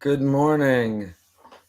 Good morning.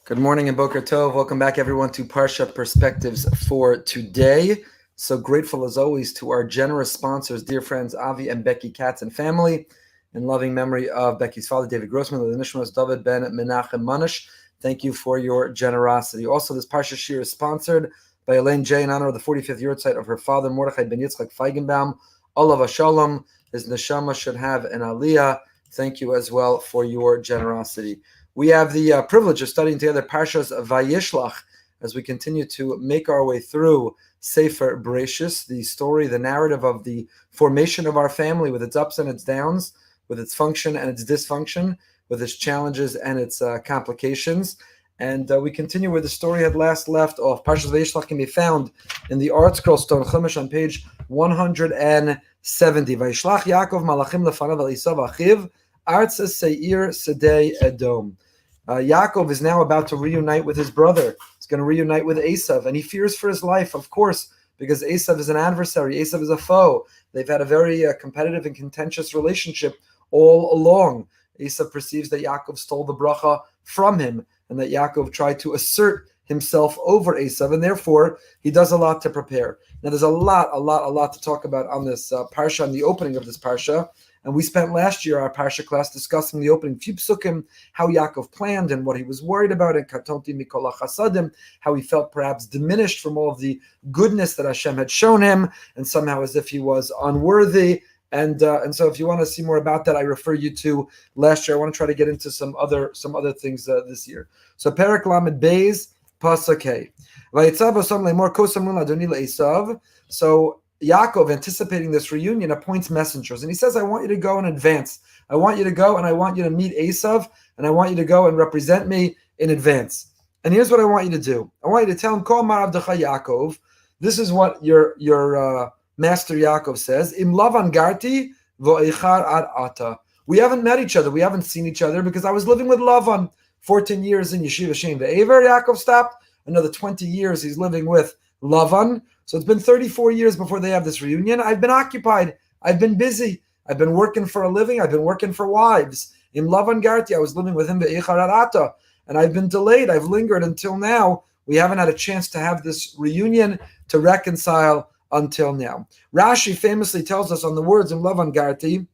Good morning and Boker Tov. Welcome back, everyone, to Parsha Perspectives for today. So grateful, as always, to our generous sponsors, dear friends Avi and Becky Katz and family, in loving memory of Becky's father, David Grossman, the Nishmas David Ben Menachem Manish. Thank you for your generosity. Also, this Parsha Shir is sponsored by Elaine J. in honor of the 45th yahrzeit of her father, Mordechai Ben Yitzchak Feigenbaum. Olav Shalom. His neshama should have an aliyah. Thank you as well for your generosity. We have the privilege of studying together Parshas Vayishlach as we continue to make our way through Sefer Bereshis, the story, the narrative of the formation of our family with its ups and its downs, with its function and its dysfunction, with its challenges and its complications. And we continue where the story had last left off. Parshas Vayishlach can be found in the Art Scroll Stone Chumash on page 170. Vayishlach Yaakov malachim lefanav al Esav achiv Artsa Seir Sedei Edom. Yaakov is now about to reunite with his brother. He's going to reunite with Asaf, and he fears for his life, of course, because Asaf is an adversary. Asaf is a foe. They've had a very competitive and contentious relationship all along. Asaf perceives that Yaakov stole the bracha from him, and that Yaakov tried to assert himself over Asaf, and therefore he does a lot to prepare. Now, there's a lot to talk about on this parsha, on the opening of this parsha. And we spent last year, our Parsha class, discussing the opening few psukim, how Yaakov planned and what he was worried about, and katonti mikol chasadim, how he felt perhaps diminished from all of the goodness that Hashem had shown him, and somehow as if he was unworthy. And so if you want to see more about that, I refer you to last year. I want to try to get into some other things this year. So Perek Lamed Beis, Pasuk Hey. Vayitzav osam le'mor kosamun adoni le'esav. So Yaakov, anticipating this reunion, appoints messengers. And he says, I want you to go in advance. I want you to go and I want you to meet Asaf, and I want you to go and represent me in advance. And here's what I want you to do. I want you to tell him, Kol ma'avdecha Yaakov. This is what your master Yaakov says. Im lavan garti vo'eichar ad ata. We haven't met each other. We haven't seen each other because I was living with Lavan 14 years in Yeshiva Shem Ve'ever. Yaakov stopped. Another 20 years he's living with Lavan. So it's been 34 years before they have this reunion. I've been occupied. I've been busy. I've been working for a living. I've been working for wives. In Lavan Garti, I was living with him, and I've been delayed. I've lingered until now. We haven't had a chance to have this reunion to reconcile until now. Rashi famously tells us on the words in Lavan Garti,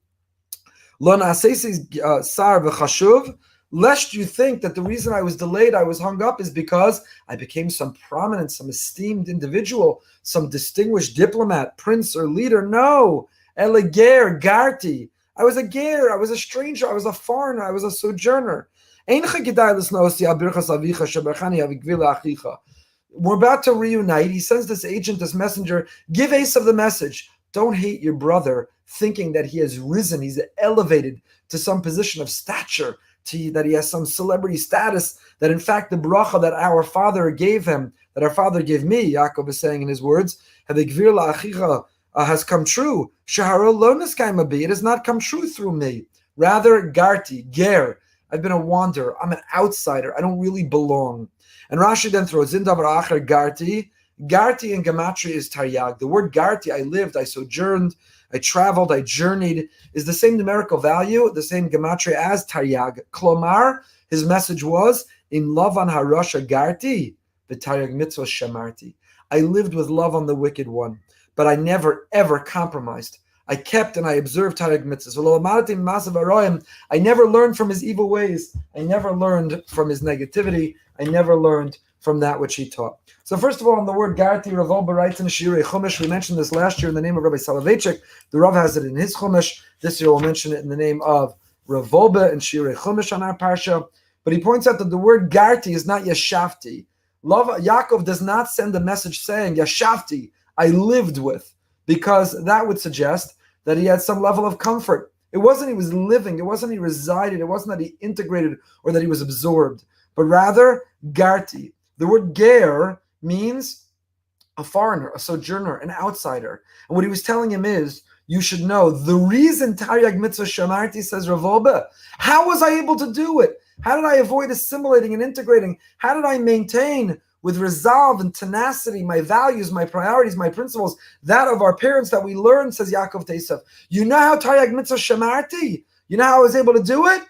Lo na'asesi sar v'chashuv, lest you think that the reason I was delayed, I was hung up, is because I became some prominent, some esteemed individual, some distinguished diplomat, prince, or leader. No. Eleger, Garti. I was a ger, I was a stranger, I was a foreigner, I was a sojourner. We're about to reunite. He sends this agent, this messenger, give Asaf the message. Don't hate your brother thinking that he has risen, he's elevated to some position of stature, that he has some celebrity status, that in fact the bracha that our father gave him, that our father gave me, Yaakov is saying in his words, has come true. It has not come true through me. Rather, Garti, Ger, I've been a wanderer, I'm an outsider, I don't really belong. And Rashi then throws in Davar Acher Garti. Garti in Gematria is Taryag. The word Garti, I lived, I sojourned, I traveled, I journeyed, is the same numerical value, the same gematria as Taryag. Klomar, his message was, in Lavan harasha garti, v'taryag mitzvah shamarti. I lived with love on the wicked one, but I never ever compromised. I kept and I observed Taryag mitzvahs. I never learned from his evil ways. I never learned from his negativity. I never learned from that which he taught. So first of all, on the word Garti, Rav Goldberg writes in Shirei Chumash. We mentioned this last year in the name of Rabbi Soloveitchik. The Rav has it in his Chumash. This year we'll mention it in the name of Rav Goldberg and Shirei Chumash on our Parsha. But he points out that the word Garti is not Yashavti. Yaakov does not send a message saying Yashavti, I lived with, because that would suggest that he had some level of comfort. It wasn't he was living, it wasn't he resided, it wasn't that he integrated or that he was absorbed, but rather Garti. The word ger means a foreigner, a sojourner, an outsider. And what he was telling him is, you should know, the reason Taryag mitzvah shamarti, says Rav Olba, how was I able to do it? How did I avoid assimilating and integrating? How did I maintain with resolve and tenacity my values, my priorities, my principles, that of our parents that we learned, says Yaakov to Asaf. You know how Taryag mitzvah shamarti? You know how I was able to do it?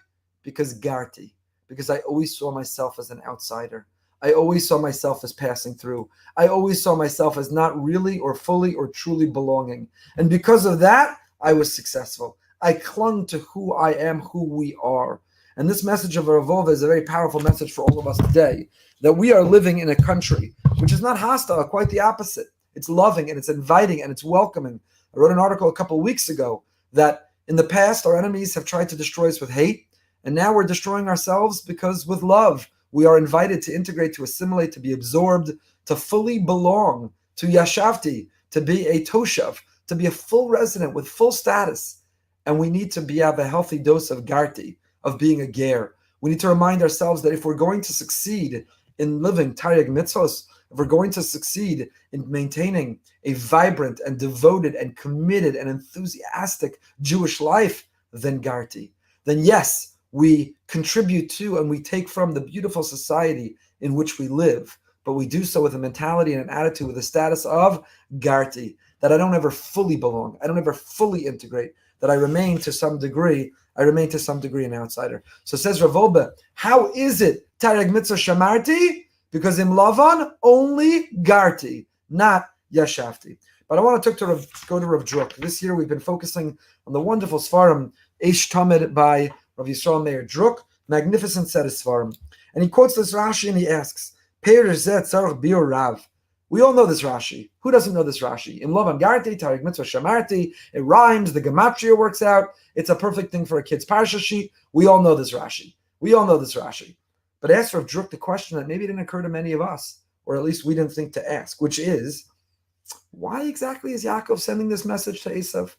Because Garti. because I always saw myself as an outsider. I always saw myself as passing through. I always saw myself as not really or fully or truly belonging. And because of that, I was successful. I clung to who I am, who we are. And this message of Revolva is a very powerful message for all of us today, that we are living in a country which is not hostile, quite the opposite. It's loving and it's inviting and it's welcoming. I wrote an article a couple of weeks ago that in the past, our enemies have tried to destroy us with hate, and now we're destroying ourselves because with love, we are invited to integrate, to assimilate, to be absorbed, to fully belong, to yashavti, to be a toshav, to be a full resident with full status. And we need to have a healthy dose of garti, of being a ger. We need to remind ourselves that if we're going to succeed in living taryag mitzvos, if we're going to succeed in maintaining a vibrant and devoted and committed and enthusiastic Jewish life, then garti. Then yes, we contribute to and we take from the beautiful society in which we live, but we do so with a mentality and an attitude with a status of garti, that I don't ever fully belong, I don't ever fully integrate, that I remain to some degree an outsider. So says Rav Wolbe, how is it Taryag Mitzvah Shamarti? Because in Lavan, only garti, not yashavti. But I want to go to Rav Druk. This year we've been focusing on the wonderful Svarim, Eish Tamid by Rav Yisrael Meir Druk, magnificent set of Svarim. And he quotes this Rashi and he asks, Peir zeh tzarich biur rav. We all know this Rashi. Who doesn't know this Rashi? Im Lavan garti, Taryag Mitzvah Shamarti. It rhymes, the gematria works out. It's a perfect thing for a kid's Parsha sheet. We all know this Rashi. But ask Rav Druk the question that maybe didn't occur to many of us, or at least we didn't think to ask, which is, why exactly is Yaakov sending this message to Asaf?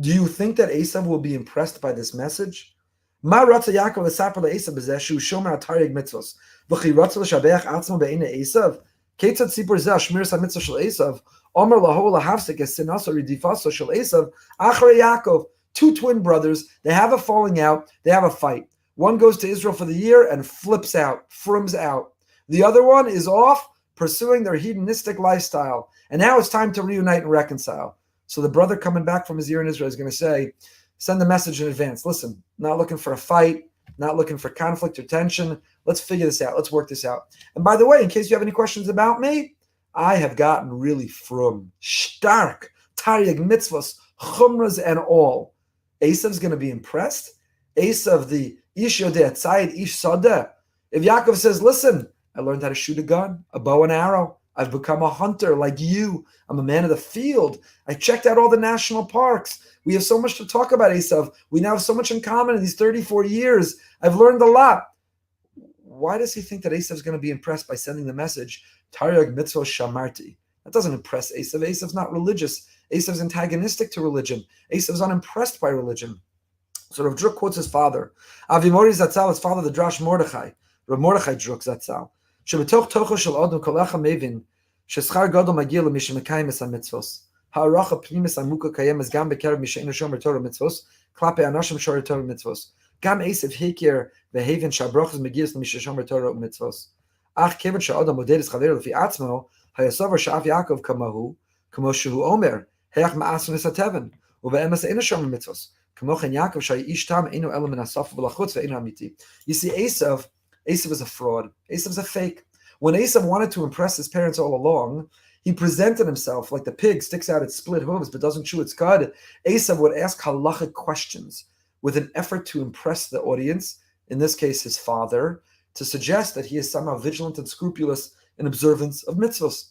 Do you think that Asaf will be impressed by this message? Ma ratza Yaakov lesaper le'Asaf b'zeh shu shomer taryag mitzvos v'chi ratza l'shabeach atzmo be'inei Asaf ketzad sipur zeh shmiras hamitzvah shel Asaf omer laho lahavsek es sinaso ridifaso shel Asaf achrei Yaakov. Two twin brothers, they have a falling out, they have a fight. One goes to Israel for the year and flips out, frums out. The other one is off pursuing their hedonistic lifestyle. And now it's time to reunite and reconcile. So the brother coming back from his year in Israel is going to say, send the message in advance. Listen, not looking for a fight, not looking for conflict or tension. Let's figure this out. Let's work this out. And by the way, in case you have any questions about me, I have gotten really frum, stark, taryag mitzvos, chumras and all. Asaf's going to be impressed. Asaf, the ish yodeh tzayid, ish sadeh. If Yaakov says, listen, I learned how to shoot a gun, a bow and arrow. I've become a hunter like you. I'm a man of the field. I checked out all the national parks. We have so much to talk about, Asaf. We now have so much in common in these 34 years. I've learned a lot. Why does he think that Asaf's going to be impressed by sending the message, Taryag mitzvah shamarti? That doesn't impress Asaf. Asaf's not religious. Asaf's antagonistic to religion. Asaf's unimpressed by religion. So Rav Druk quotes his father. Avimori Zatzal, his father, the Drash Mordechai. Rav Mordechai Druk Zatzal. Shebetoch tocho shel odom kolecha mevin sheschar gadol magia lemishe mekayim es hamitzvos. Ha'aracha pnimis amuka kayem es gam bekerev misheinu shomer Torah mitzvos klape anashim shomer Torah mitzvos. Gam Asaf hikir vehaven shabrachos megias lemishe shomer Torah mitzvos. Ach kevan she'odom moded es chaver lefi atzmo hayasavar she'av Yaakov kamahu kamo shehu omer heach ma'asun es hateven uve'emes einu shomer mitzvos. You see, Asaf is a fraud. Asaf is a fake. When Asaf wanted to impress his parents all along, he presented himself like the pig sticks out its split hooves but doesn't chew its cud. Asaf would ask halachic questions with an effort to impress the audience, in this case his father, to suggest that he is somehow vigilant and scrupulous in observance of mitzvahs.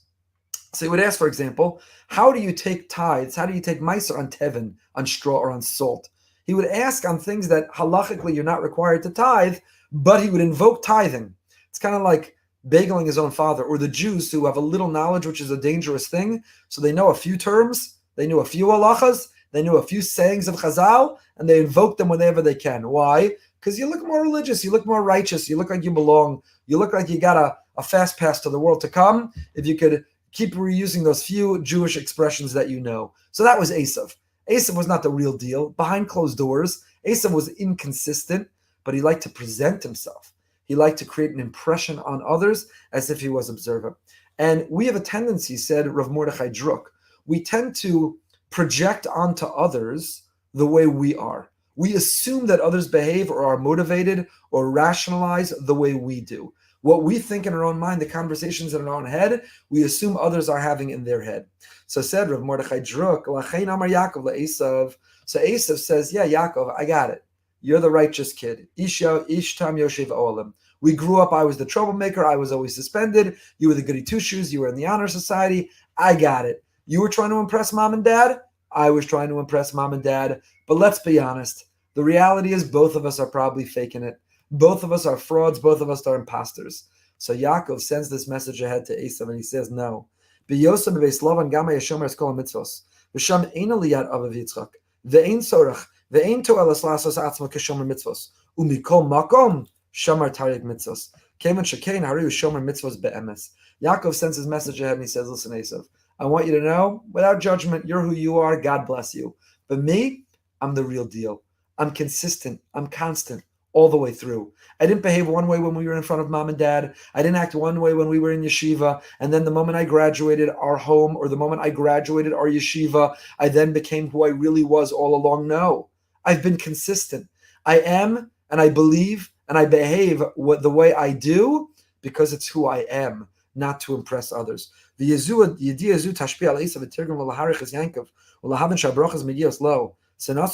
So he would ask, for example, how do you take tithes? How do you take meiser on tevin, on straw, or on salt? He would ask on things that halachically you're not required to tithe, but he would invoke tithing. It's kind of like bageling his own father, or the Jews who have a little knowledge, which is a dangerous thing. So they know a few terms, they knew a few halachas, they knew a few sayings of Chazal, and they invoke them whenever they can. Why? Because you look more religious, you look more righteous, you look like you belong, you look like you got a fast pass to the world to come, if you could keep reusing those few Jewish expressions that you know. So that was Asaf. Asaf was not the real deal. Behind closed doors, Asaf was inconsistent, but he liked to present himself. He liked to create an impression on others as if he was observant. And we have a tendency, said Rav Mordechai Druk, we tend to project onto others the way we are. We assume that others behave or are motivated or rationalize the way we do. What we think in our own mind, the conversations in our own head, we assume others are having in their head. So said Rav Mordechai Druk, Lachein Amar Yaakov LaEsav. So Asaf says, yeah, Yaakov, I got it. You're the righteous kid. Ishtam Yoshev Olam. We grew up, I was the troublemaker, I was always suspended. You were the goody two-shoes, you were in the honor society. I got it. You were trying to impress mom and dad. I was trying to impress mom and dad. But let's be honest. The reality is both of us are probably faking it. Both of us are frauds. Both of us are imposters. So Yaakov sends this message ahead to Asaf and he says, no. B'yosem b'beis Lavan gama yeshomer es kol mitzvos. V'sham ein aliyat avav Yitzchak. Ve'ein tzorach. Ve'ein to'elas lasos atzma keshomer mitzvos. U'mikol makom shamar taryag mitzvos. Kemen shekein hariu shomer mitzvos be'emes. Yaakov sends his message ahead and he says, listen, Asaf, I want you to know, without judgment, you're who you are. God bless you. But me, I'm the real deal. I'm consistent. I'm constant all the way through. I didn't behave one way when we were in front of mom and dad. I didn't act one way when we were in yeshiva. And then the moment I graduated our home or the moment I graduated our yeshiva, I then became who I really was all along. No, I've been consistent. I am, and I believe, and I behave the way I do because it's who I am, not to impress others. The yediyah zu tashpi al Esav v'tirgum v'laharich es Yaakov v'lahaven shabrachas megios lo. And what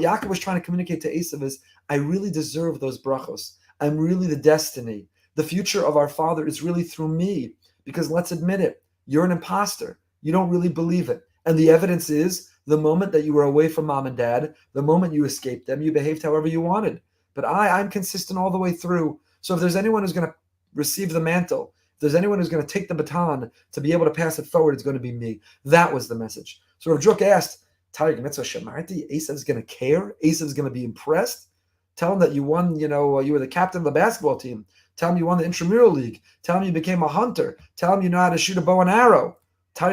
Yaakov was trying to communicate to Asaf is, I really deserve those brachos. I'm really the destiny. The future of our father is really through me. Because let's admit it, you're an imposter. You don't really believe it. And the evidence is, the moment that you were away from mom and dad, the moment you escaped them, you behaved however you wanted. But I'm consistent all the way through. So if there's anyone who's going to receive the mantle, if there's anyone who's going to take the baton to be able to pass it forward, it's going to be me. That was the message. So Rav Druk asked, Asaf's going to care? Asaf's going to be impressed? Tell him that you won, you were the captain of the basketball team. Tell him you won the intramural league. Tell him you became a hunter. Tell him you know how to shoot a bow and arrow. That's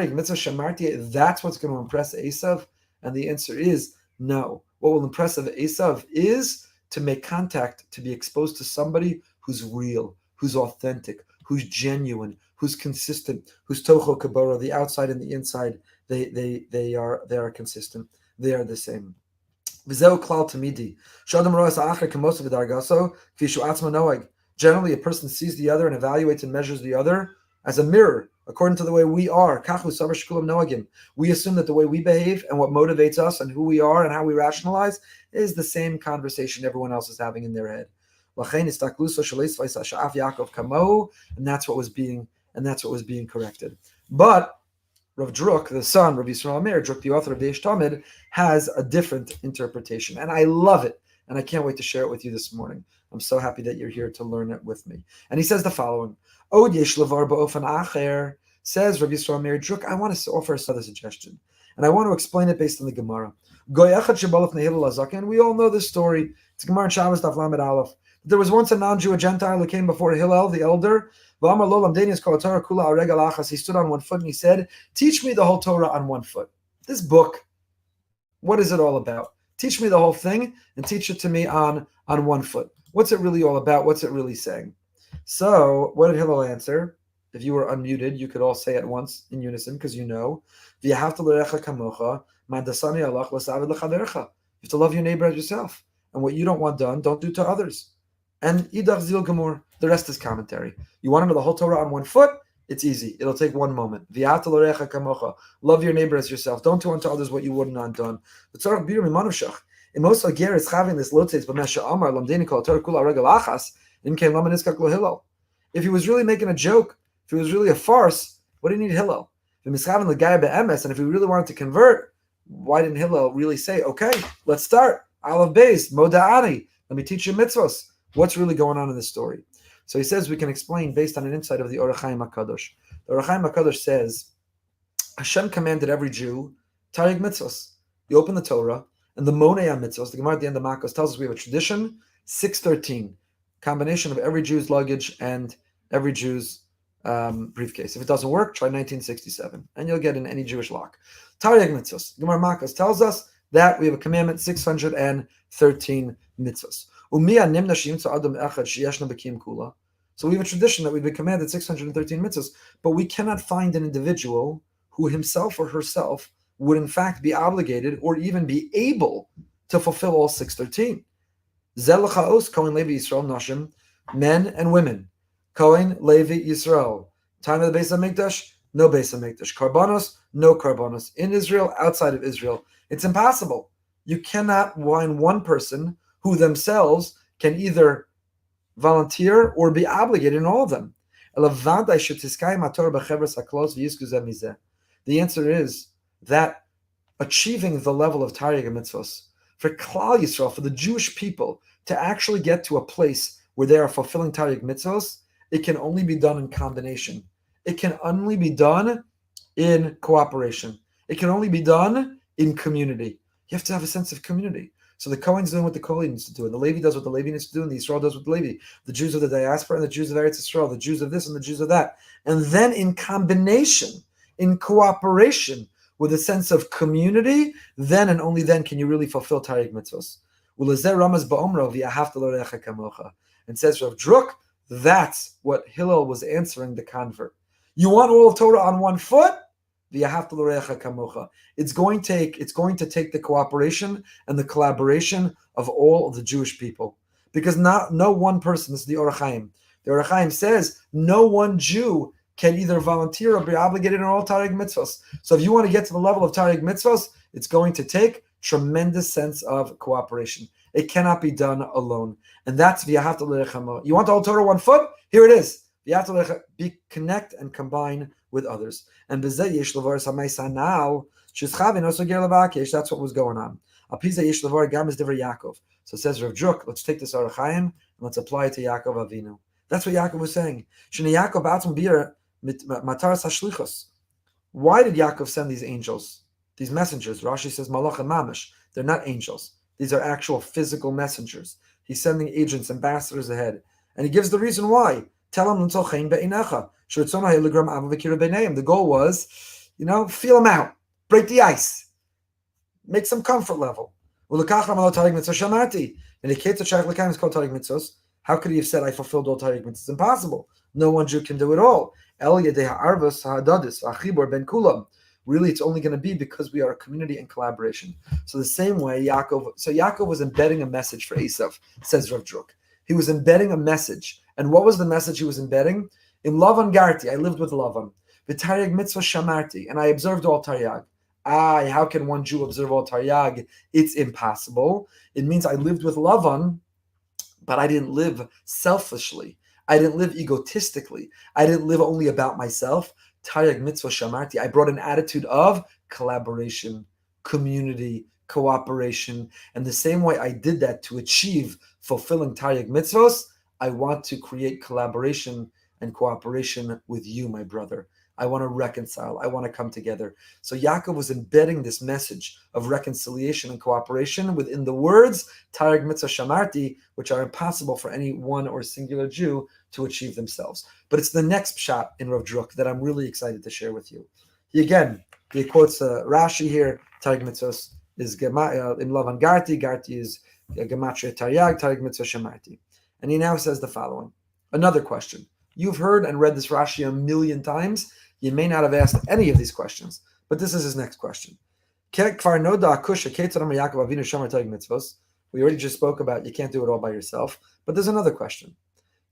what's going to impress Asaf? And the answer is no. What will impress Asaf is to make contact, to be exposed to somebody who's real, who's authentic, who's genuine, who's consistent, who's tocho kabara, the outside and the inside, they are consistent. They are the same. Generally, a person sees the other and evaluates and measures the other as a mirror, according to the way we are. We assume that the way we behave and what motivates us and who we are and how we rationalize is the same conversation everyone else is having in their head. And that's what was being corrected. But Rav Druk, the son, Rabbi Yisrael Meir, Druk, the author of the Talmud, has a different interpretation. And I love it. And I can't wait to share it with you this morning. I'm so happy that you're here to learn it with me. And he says the following. Od yesh levar ba'ofen acher, says Rabbi Yisrael Meir Druk, I want to offer another suggestion. And I want to explain it based on the Gemara. Goy echad shebalaf nehilel hazaken. We all know this story. It's Gemara in Shabbos Daf Lamed Aleph. There was once a non-Jew, a Gentile, who came before Hillel, the elder. He stood on one foot and he said, teach me the whole Torah on one foot. This book, what is it all about? Teach me the whole thing and teach it to me on one foot. What's it really all about? What's it really saying? So what did Hillel answer? If you were unmuted, you could all say at once in unison because you know. You have to love your neighbor as yourself. And what you don't want done, don't do to others. And idach zil gemur, the rest is commentary. You want to know the whole Torah on one foot? It's easy. It'll take one moment. Love your neighbor as yourself. Don't do unto others what you wouldn't have done. If he was really making a joke, if it was really a farce, what did he need Hillel? And if he really wanted to convert, why didn't Hillel really say, okay, let's start. Aleph Beis, Moda'ani. Let me teach you mitzvos. What's really going on in this story? So he says we can explain based on an insight of the Orach Chaim HaKadosh. The Orach Chaim HaKadosh says, Hashem commanded every Jew, Taryag mitzvos. You open the Torah, and the Monei mitzvos, the Gemara at the end of Makos tells us we have a tradition, 613, combination of every Jew's luggage and every Jew's briefcase. If it doesn't work, try 1967, and you'll get in any Jewish lock. Taryag mitzvos. Gemara Makos tells us that we have a commandment, 613 mitzvos. So we have a tradition that we've been commanded 613 mitzvahs, but we cannot find an individual who himself or herself would in fact be obligated or even be able to fulfill all 613. Zelchaos, Kohen Levi Yisrael, Nashim, men and women. Kohen Levi Yisrael. Time of the Beis HaMikdash, no Beis HaMikdash. Karbanos, no Karbanos. In Israel, outside of Israel. It's impossible. You cannot find one person who themselves can either volunteer or be obligated in all of them. The answer is that achieving the level of Taryag mitzvos for Klal Yisrael, for the Jewish people, to actually get to a place where they are fulfilling Taryag mitzvos, it can only be done in combination. It can only be done in cooperation. It can only be done in community. You have to have a sense of community. So the Kohen's doing what the Kohen needs to do, and the Levi does what the Levi needs to do, and the Yisrael does what the Levi. The Jews of the diaspora and the Jews of Eretz Yisrael, the Jews of this and the Jews of that. And then in combination, in cooperation, with a sense of community, then and only then can you really fulfill Taryag mitzvos. And says Rav Druk, that's what Hillel was answering the convert. You want all of Torah on one foot? It's going to take the cooperation and the collaboration of all of the Jewish people. Because no one person, this is the Orach Chaim. The Orach Chaim says no one Jew can either volunteer or be obligated in all Taryag mitzvos. So if you want to get to the level of Taryag mitzvos, it's going to take tremendous sense of cooperation. It cannot be done alone. And that's v'yahavta l'rechamo. You want the whole Torah one foot? Here it is. Be connect and combine with others. And b'zeh yesh levar samaysa now shizchavin also ger levakesh. That's what was going on. Apiza yesh levar gam is divrei Yaakov. So it says Rav Druk, let's take this Orach Chaim and let's apply it to Yaakov Avinu. That's what Yaakov was saying. Shene Yaakov ba'atzum bir mataras hashlichos. Why did Yaakov send these angels, these messengers? Rashi says malach and mamish. They're not angels. These are actual physical messengers. He's sending agents, ambassadors ahead. And he gives the reason why. Tell him the goal was, feel them out, break the ice, make some comfort level. And how could he have said, I fulfilled all Taryag mitzvos? It's impossible. No one Jew can do it all. Really, it's only going to be because we are a community and collaboration. So the same way Yaakov was embedding a message for Asaf, says Rav Druk. He was embedding a message. And what was the message he was embedding? In Lavan Garti, I lived with Lavan. V'Taryag mitzvah shamarti, and I observed all Taryag. How can one Jew observe all Taryag? It's impossible. It means I lived with Lavan, but I didn't live selfishly. I didn't live egotistically. I didn't live only about myself. Taryag mitzvah shamarti. I brought an attitude of collaboration, community, cooperation. And the same way I did that to achieve fulfilling Taryag mitzvos, I want to create collaboration and cooperation with you, my brother. I want to reconcile. I want to come together. So Yaakov was embedding this message of reconciliation and cooperation within the words Taryag mitzvah shamarti, which are impossible for any one or singular Jew to achieve themselves. But it's the next shot in Rav Druk that I'm really excited to share with you. He quotes Rashi here. Taryag mitzvos is in Lavan Garti. Garti is gematria Taryag. Taryag mitzvah shamarti. And he now says the following. Another question. You've heard and read this Rashi a million times. You may not have asked any of these questions, but this is his next question. We already just spoke about you can't do it all by yourself, but there's another question.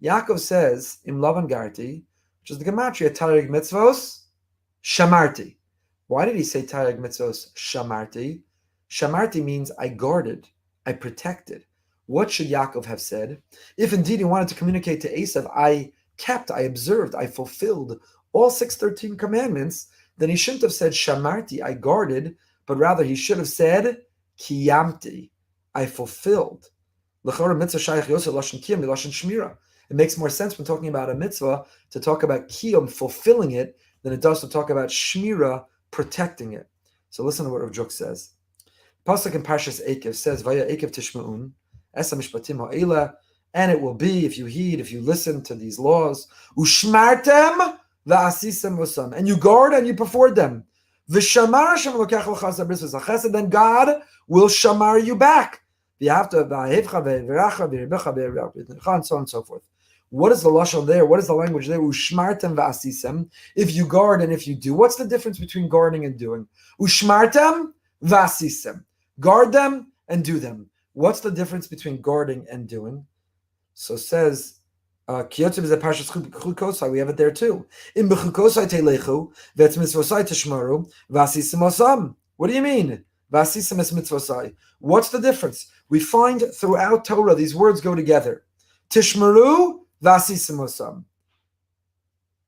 Yaakov says, Im Lavan Garti, which is the gematria Taryag mitzvos, shamarti. Why did he say Taryag mitzvos, shamarti? Shamarti means I guarded, I protected. What should Yaakov have said? If indeed he wanted to communicate to Asaf, I kept, I observed, I fulfilled all 613 commandments, then he shouldn't have said shamarti, I guarded, but rather he should have said kiyamti, I fulfilled. It makes more sense when talking about a mitzvah to talk about kiyum, fulfilling it, than it does to talk about shmira, protecting it. So listen to what Rav Druk says. Pasuk in Parshas Eikev says, Vaya Eikev tishma'un, esa mishpatim ha'ela, and it will be, if you heed, if you listen to these laws, Ushmartem v'asisem v'sam, and you guard and you perform them. V'shamar Hashem lokach l'cha zabris v'zachesed, then God will shamar you back. V'yavta v'ahevcha v'iracha v'ribecha v'iracha, and so on and so forth. What is the lashon there? What is the language there? Ushmartem v'asisem. If you guard and if you do, what's the difference between guarding and doing? Ushmartem v'asisem. Guard them and do them. What's the difference between guarding and doing? So says Kiyotzev is a Parsha Chukosai. We have it there too. In Bechukosai telechu v'etz mitzvosai tishmaru v'asisem osam. What do you mean? V'asisem es mitzvosai. What's the difference? We find throughout Torah these words go together. Tishmaru v'asisem osam.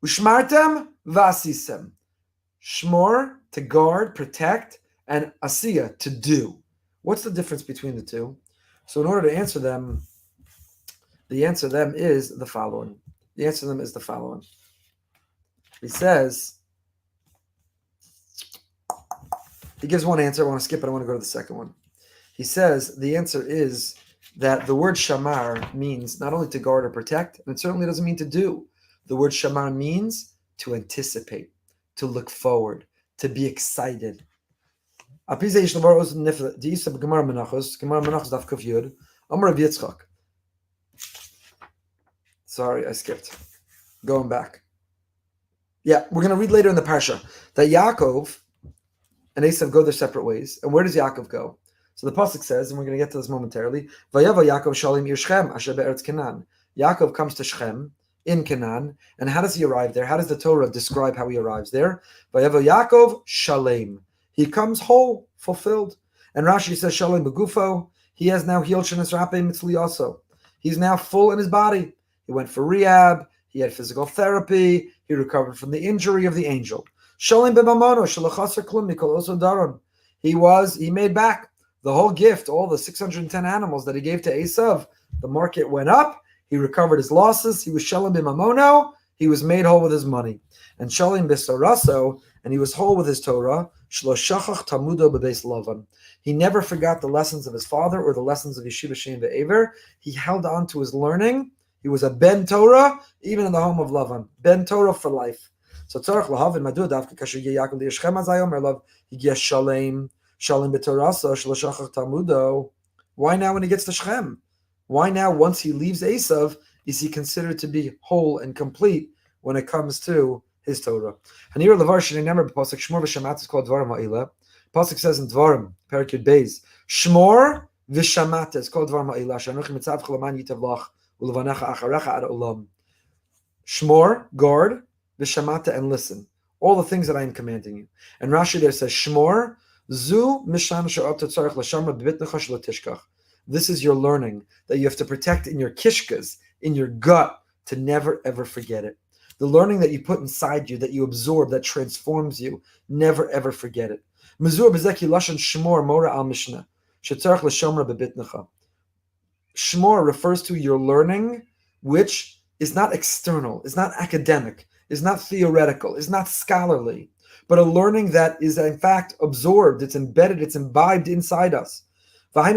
Ushmartem v'asisem. Shmor, to guard, protect, and asiya, to do. What's the difference between the two? So in order to answer them, the answer to them is the following. The answer to them is the following. He says, he gives one answer. I want to skip it. I want to go to the second one. He says the answer is that the word shamar means not only to guard or protect, and it certainly doesn't mean to do. The word shamar means to anticipate, to look forward, to be excited. Sorry, I skipped. Going back. Yeah, we're going to read later in the Parsha that Yaakov and Asaf go their separate ways. And where does Yaakov go? So the pasuk says, and we're going to get to this momentarily, Vayava Yaakov shalim ir Shechem asher be'eretz Canaan. Yaakov comes to Shechem in Canaan, and how does he arrive there? How does the Torah describe how he arrives there? Vayava Yaakov shalem. He comes whole, fulfilled. And Rashi says shalem begufo. He has now healed shenas rape mitzli also. He's now full in his body. He went for rehab. He had physical therapy. He recovered from the injury of the angel. Shalem b'mamono shelachaser klum mikol oso daron. He made back the whole gift, all the 610 animals that he gave to Asaf. The market went up. He recovered his losses. He was shalem b'mamono. He was made whole with his money. And shalem b'soraso, and he was whole with his Torah. Shlo shachach tamudo b'beis Lavan. He never forgot the lessons of his father or the lessons of Yeshiva Shem ve'ever. He held on to his learning. He was a Ben Torah, even in the home of Lavan. Ben Torah for life. So tzarich lahavin madu davka kasher Yaakov liyashchem azayom erlav higia shalem b'torasa shloshachach tamudo. Why now when he gets to Shechem? Why now once he leaves Asaf is he considered to be whole and complete when it comes to his Torah? Hanir levar shnei nemer b'pasuk shmor v'shamat is called dvarim ha'ila. Pasuk says in Dvarim, Perek Yud Beis, shmor v'shamat is called dvarim ha'ila. Shanuch mitzav chalaman yitav lach. Shmor, guard, v'shamata, and listen. All the things that I am commanding you. And Rashi there says, Shmor, zu mishan she'ot tzarich l'shamra b'bitnecha shelo tishkach. This is your learning that you have to protect in your kishkas, in your gut, to never ever forget it. The learning that you put inside you, that you absorb, that transforms you, never ever forget it. Mezur b'zeki lashon shmor mora al mishnah she'tzarich l'shamra b'bitnecha. Shmor refers to your learning, which is not external, is not academic, is not theoretical, is not scholarly, but a learning that is in fact absorbed, it's embedded, it's imbibed inside us. Learn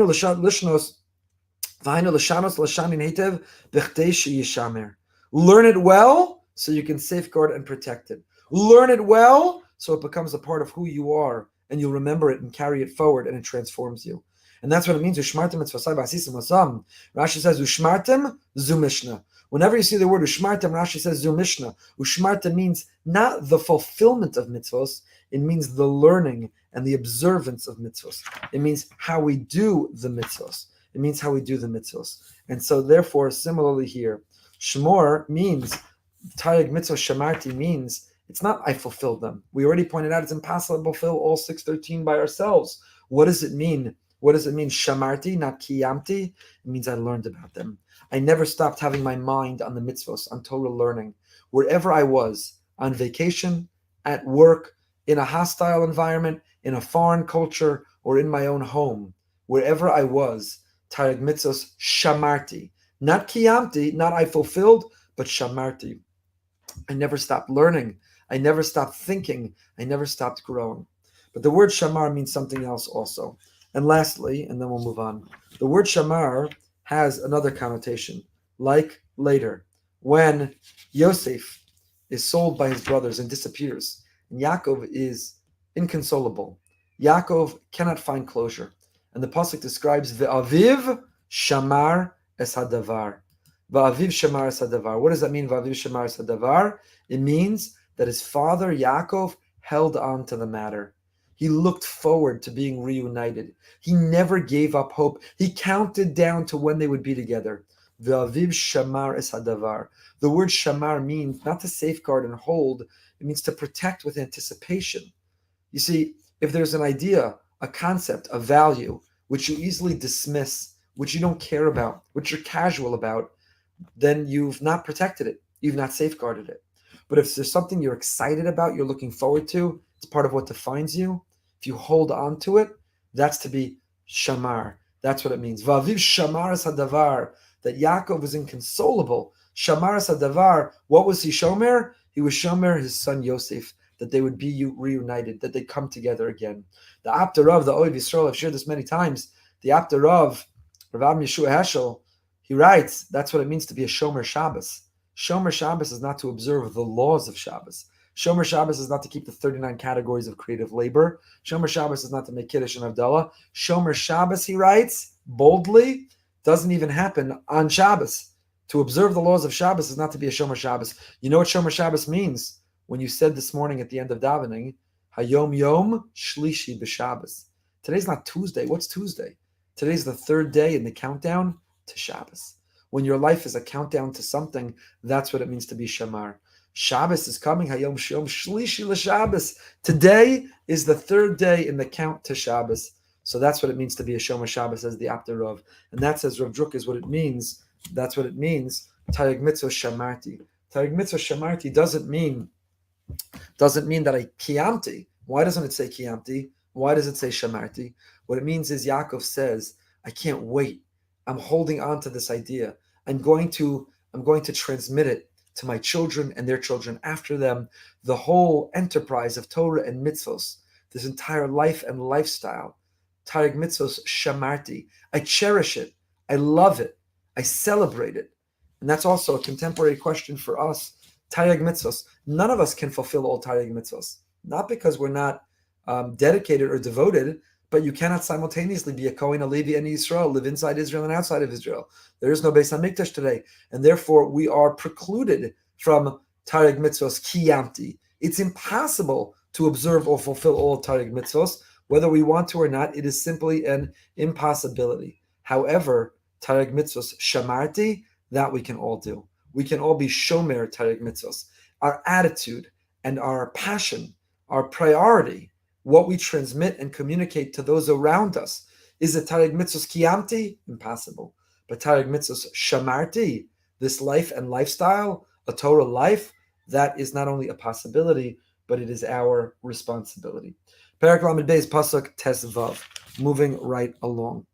it well so you can safeguard and protect it. Learn it well so it becomes a part of who you are, and you'll remember it and carry it forward, and it transforms you. And that's what it means. Ushmartem etzvasai v'asisim osam. Rashi says Ushmartem zu mishnah. Whenever you see the word Ushmartem, Rashi says zu mishnah. Ushmartem means not the fulfillment of mitzvos. It means the learning and the observance of mitzvos. It means how we do the mitzvos. It means how we do the mitzvos. And so therefore, similarly here, Shmor means, Tayag mitzvah shamarti means, it's not I fulfilled them. We already pointed out it's impossible to fulfill all 613 by ourselves. What does it mean? What does it mean? Shamarti, not kiyamti. It means I learned about them. I never stopped having my mind on the mitzvos, on Torah learning. Wherever I was, on vacation, at work, in a hostile environment, in a foreign culture, or in my own home, wherever I was, Tareg mitzvos shamarti. Not kiyamti, not I fulfilled, but shamarti. I never stopped learning. I never stopped thinking. I never stopped growing. But the word shamar means something else also. And lastly, and then we'll move on, the word shamar has another connotation, like later, when Yosef is sold by his brothers and disappears, and Yaakov is inconsolable. Yaakov cannot find closure. And the pasuk describes the aviv shamar es hadavar. Va'aviv shamar sadavar. What does that mean, va'aviv shamar sadavar? It means that his father, Yaakov, held on to the matter. He looked forward to being reunited. He never gave up hope. He counted down to when they would be together. Va'aviv shamar es hadavar. The word shamar means not to safeguard and hold. It means to protect with anticipation. You see, if there's an idea, a concept, a value, which you easily dismiss, which you don't care about, which you're casual about, then you've not protected it. You've not safeguarded it. But if there's something you're excited about, you're looking forward to, it's part of what defines you. If you hold on to it, that's to be shamar. That's what it means. Vaviv shamar es hadavar. That Yaakov was inconsolable. Shamar es hadavar. What was he shomer? He was shomer his son Yosef, that they would be reunited, that they come together again. The Apter the Oiv Yisrael, I've shared this many times. The Apter Rav Yeshua Heschel, he writes, that's what it means to be a Shomer Shabbos. Shomer Shabbos is not to observe the laws of Shabbos. Shomer Shabbos is not to keep the 39 categories of creative labor. Shomer Shabbos is not to make Kiddush and Havdalah. Shomer Shabbos, he writes, boldly, doesn't even happen on Shabbos. To observe the laws of Shabbos is not to be a Shomer Shabbos. You know what Shomer Shabbos means? When you said this morning at the end of davening, Hayom Yom Shlishi b'Shabbos. Today's not Tuesday. What's Tuesday? Today's the third day in the countdown to Shabbos. When your life is a countdown to something, that's what it means to be Shamar. Shabbos is coming. Hayom Yom Shlishi l'Shabbos. Today is the third day in the count to Shabbos. So that's what it means to be a Shomer Shabbos, as the Apter Rav. And that says Rav Druk is what it means. That's what it means. Tayag mitzvah shamarti. Tayag mitzvah shamarti doesn't mean that I kiyamti. Why doesn't it say kiyamti? Why does it say shamarti? What it means is Yaakov says, I can't wait. I'm holding on to this idea. I'm going to transmit it to my children and their children after them. The whole enterprise of Torah and mitzvos, this entire life and lifestyle, Tarek mitzvos shamarti. I cherish it. I love it. I celebrate it. And that's also a contemporary question for us. Taryag mitzvos. None of us can fulfill all taryag mitzvos. Not because we're not dedicated or devoted, but you cannot simultaneously be a Kohen, a Levi, and Yisrael, live inside Israel and outside of Israel. There is no Beis HaMikdash today, and therefore we are precluded from taryag mitzvos kiyamti. It's impossible to observe or fulfill all taryag mitzvos, whether we want to or not. It is simply an impossibility. However, taryag mitzvos shamarti, that we can all do. We can all be shomer taryag mitzvos. Our attitude and our passion, our priority, what we transmit and communicate to those around us, is it taryag mitzvos kiyamti? Impossible. But taryag mitzvos shamarti, this life and lifestyle, a Torah life, that is not only a possibility, but it is our responsibility. Perek Lamed Beis Pasuk Tes Vav, moving right along.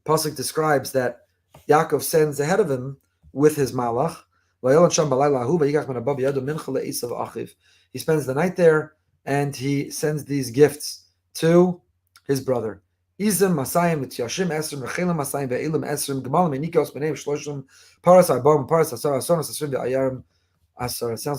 Pasuk describes that Yaakov sends ahead of him with his malach. He spends the night there and he sends these gifts to his brother. Sounds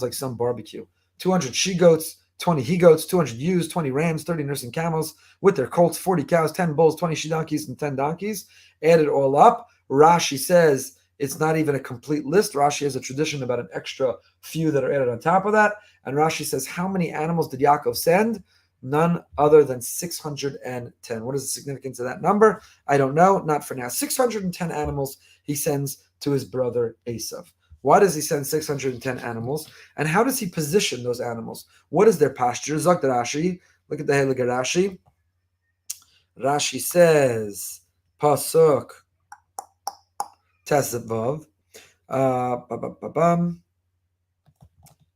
like some barbecue. 200 she-goats, 20 he-goats, 200 ewes, 20 rams, 30 nursing camels, with their colts, 40 cows, 10 bulls, 20 she-donkeys, and 10 donkeys. Add it all up. Rashi says it's not even a complete list. Rashi has a tradition about an extra few that are added on top of that. And Rashi says, how many animals did Yaakov send? None other than 610. What is the significance of that number? I don't know. Not for now. 610 animals he sends to his brother Asaf. Why does he send 610 animals? And how does he position those animals? What is their posture? Zok Rashi. Look at the Heilige Rashi. Rashi says, Pasuk Tesavav.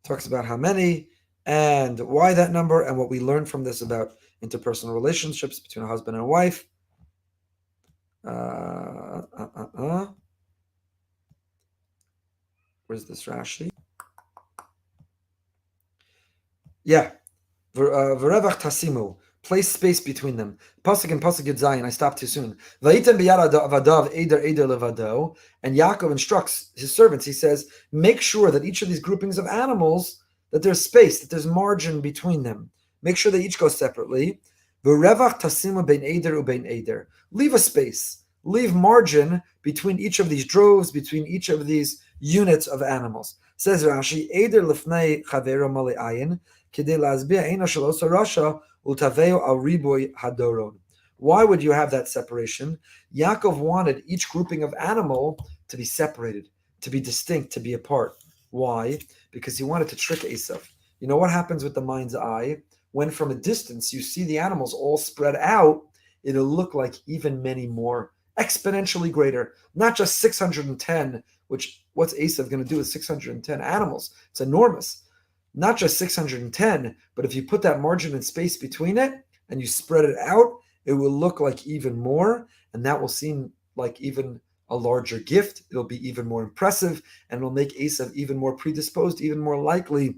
Talks about how many and why that number and what we learn from this about interpersonal relationships between a husband and a wife. Where's this Rashi? Yeah. V'revach tasimu. Place space between them. Pasuk and Pasuk Yud Zayin. I stopped too soon. Vayitem b'yad avadav eder levado. And Yaakov instructs his servants. He says, make sure that each of these groupings of animals, that there's space, that there's margin between them. Make sure they each go separately. V'revach tasimu bein eder ubein eder. Leave a space. Leave margin between each of these droves, between each of these units of animals. Says Rashi, Eder lefnei chavero mali ayin, kedei lazbia eina shel osa rasha utaveo al riboy hadoron. Why would you have that separation? Yaakov wanted each grouping of animal to be separated, to be distinct, to be apart. Why? Because he wanted to trick Asaf. You know what happens with the mind's eye? When from a distance you see the animals all spread out, it'll look like even many more, exponentially greater. Not just 610, which what's Asaf going to do with 610 animals? It's enormous. Not just 610, but if you put that margin and space between it and you spread it out, it will look like even more, and that will seem like even a larger gift. It'll be even more impressive, and it'll make Asaf even more predisposed, even more likely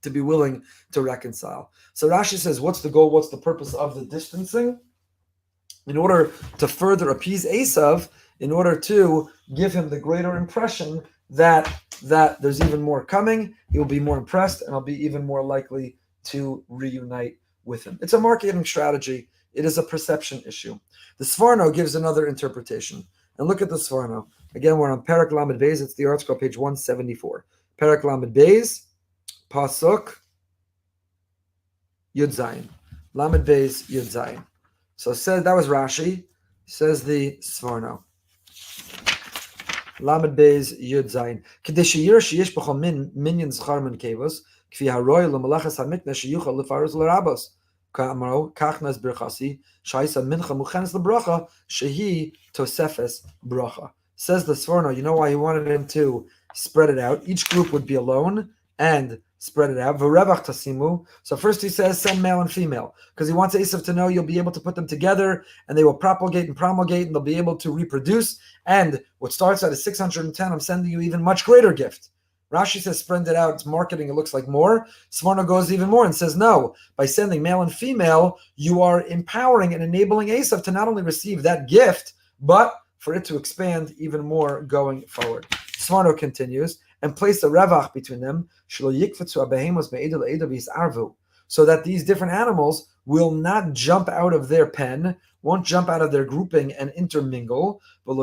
to be willing to reconcile. So Rashi says, what's the goal? What's the purpose of the distancing? In order to further appease Asaf, in order to give him the greater impression that there's even more coming, he'll be more impressed, and he'll be even more likely to reunite with him. It's a marketing strategy. It is a perception issue. The Sforno gives another interpretation. And look at the Sforno. Again, we're on Perek Lamed Beis. It's the article, page 174. Perek Lamed Beis, Pasuk, Yud Zayin. Lamed Beis, Yud Zayin. So says that was Rashi. Says the Sforno. Lamed Beis, Yud Zayin. Kadesh Yir Sheyesh B'chol Minyan Zchar Men Kevos, Kfi Haroy L'Malachas HaMikneh Sheyuchal L'Faruz L'Rabos. Kachnas Birchasi, Shaisa Mincha Muchenes L'Bracha, Shehi Tosefes Bracha. Says the Sforno, you know why he wanted him to spread it out? Each group would be alone and spread it out. V'revach tasimu. So first he says send male and female, because he wants Asaf to know you'll be able to put them together and they will propagate and promulgate and they'll be able to reproduce. And what starts out as 610, I'm sending you even much greater gift. Rashi says spread it out, it's marketing, it looks like more. Sforno goes even more and says no, by sending male and female, you are empowering and enabling Asaf to not only receive that gift, but for it to expand even more going forward. Sforno continues, and place a revach between them, so that these different animals will not jump out of their pen, won't jump out of their grouping and intermingle. And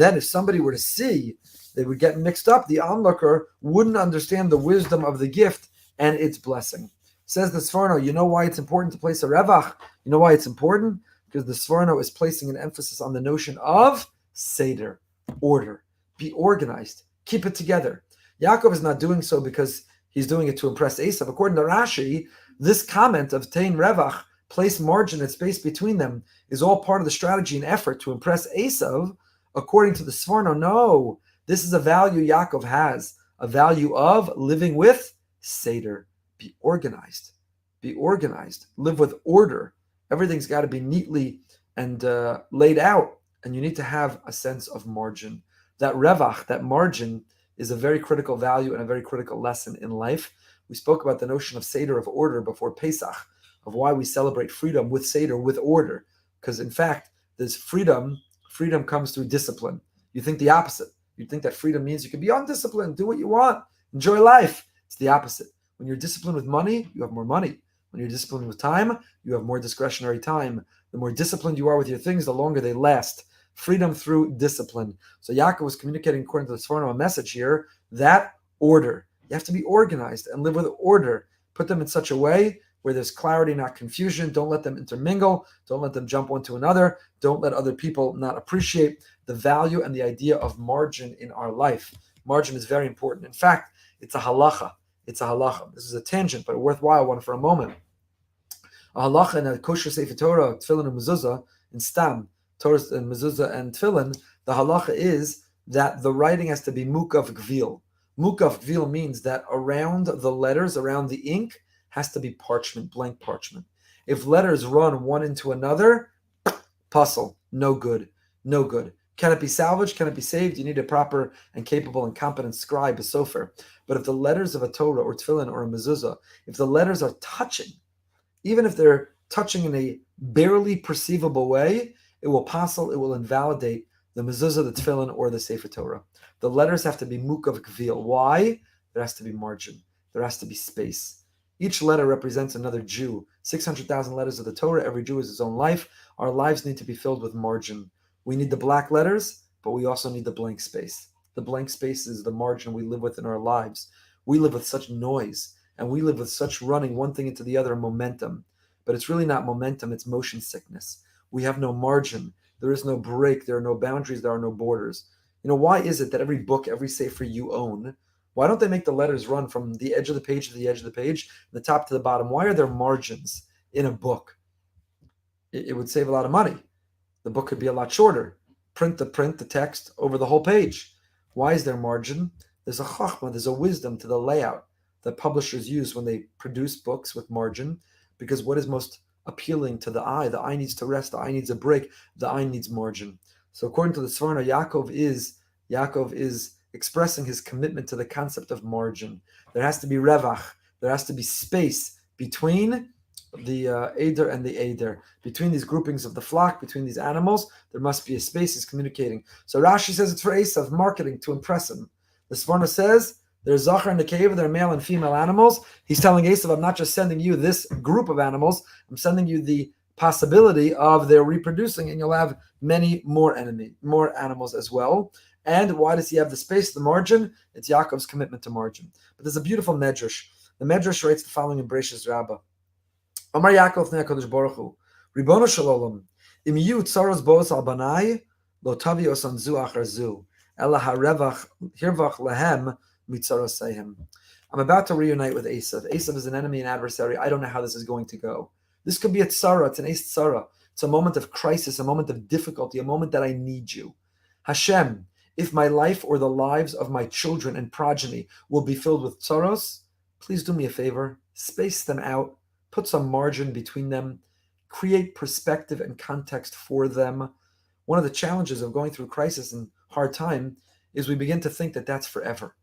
then if somebody were to see, they would get mixed up. The onlooker wouldn't understand the wisdom of the gift and its blessing. Says the Sforno, you know why it's important to place a revach? You know why it's important? Because the Sforno is placing an emphasis on the notion of seder, order. Be organized. Keep it together. Yaakov is not doing so because he's doing it to impress Asaf. According to Rashi, this comment of Tein Revach, place margin and space between them, is all part of the strategy and effort to impress Asaf. According to the Sforno, no. This is a value Yaakov has, a value of living with seder. Be organized. Be organized. Live with order. Everything's got to be neatly and laid out, and you need to have a sense of margin. That revach, that margin, is a very critical value and a very critical lesson in life. We spoke about the notion of seder, of order, before Pesach, of why we celebrate freedom with seder, with order. Because in fact, there's freedom comes through discipline. You think the opposite. You think that freedom means you can be undisciplined, do what you want, enjoy life. It's the opposite. When you're disciplined with money, you have more money. When you're disciplined with time, you have more discretionary time. The more disciplined you are with your things, the longer they last. Freedom through discipline. So Yaakov was communicating, according to the Sforno, a message here, that order. You have to be organized and live with order. Put them in such a way where there's clarity, not confusion. Don't let them intermingle. Don't let them jump one to another. Don't let other people not appreciate the value and the idea of margin in our life. Margin is very important. In fact, it's a halacha. It's a halacha. This is a tangent, but a worthwhile one for a moment. A halacha in a kosher sefer Torah, tefillin and mezuzah, in stam, Torah and mezuzah and tefillin, the halacha is that the writing has to be mukav gvil. Mukav gvil means that around the letters, around the ink, has to be parchment, blank parchment. If letters run one into another, puzzle, no good, no good. Can it be salvaged? Can it be saved? You need a proper and capable and competent scribe, a sofer. But if the letters of a Torah or tefillin or a mezuzah, if the letters are touching, even if they're touching in a barely perceivable way, it will puzzle, it will invalidate the mezuzah, the tefillin, or the sefer Torah. The letters have to be mukav gvil. Why? There has to be margin. There has to be space. Each letter represents another Jew. 600,000 letters of the Torah. Every Jew is his own life. Our lives need to be filled with margin. We need the black letters, but we also need the blank space. The blank space is the margin we live with in our lives. We live with such noise, and we live with such running one thing into the other, momentum. But it's really not momentum, it's motion sickness. We have no margin. There is no break. There are no boundaries. There are no borders. Why is it that every book, every sefer you own, why don't they make the letters run from the edge of the page to the edge of the page, the top to the bottom? Why are there margins in a book? It would save a lot of money. The book could be a lot shorter. Print the text over the whole page. Why is there margin? There's a chachma, there's a wisdom to the layout that publishers use when they produce books with margin, because what is most appealing to the eye needs to rest, the eye needs a break, the eye needs margin. So according to the Svarna, Yaakov is expressing his commitment to the concept of margin. There has to be revach, there has to be space between the Eder and the Eder. Between these groupings of the flock, between these animals, there must be a space. He's communicating. So Rashi says it's for Asaf, marketing, to impress him. The Svarna says there's Zachar and Nekeva, they're male and female animals. He's telling Asaf, I'm not just sending you this group of animals, I'm sending you the possibility of their reproducing, and you'll have many more animals as well. And why does he have the space, the margin? It's Yaakov's commitment to margin. But there's a beautiful medrash. The medrash writes the following in Bereshis Rabbah. Amar Yaakov ne'akadosh Baruch Hu, Ribono shel olam, im yu tzaros boas al banai, lo tavi osan zu achar zu, ela harevach hirvach lehem mitzaroseihem. I'm about to reunite with Asaf. Asaf is an enemy and adversary. I don't know how this is going to go. This could be a tzara. It's an ace tzara. It's a moment of crisis, a moment of difficulty, a moment that I need you. Hashem, if my life or the lives of my children and progeny will be filled with tzaros, please do me a favor. Space them out. Put some margin between them, create perspective and context for them. One of the challenges of going through crisis and hard time is we begin to think that that's forever.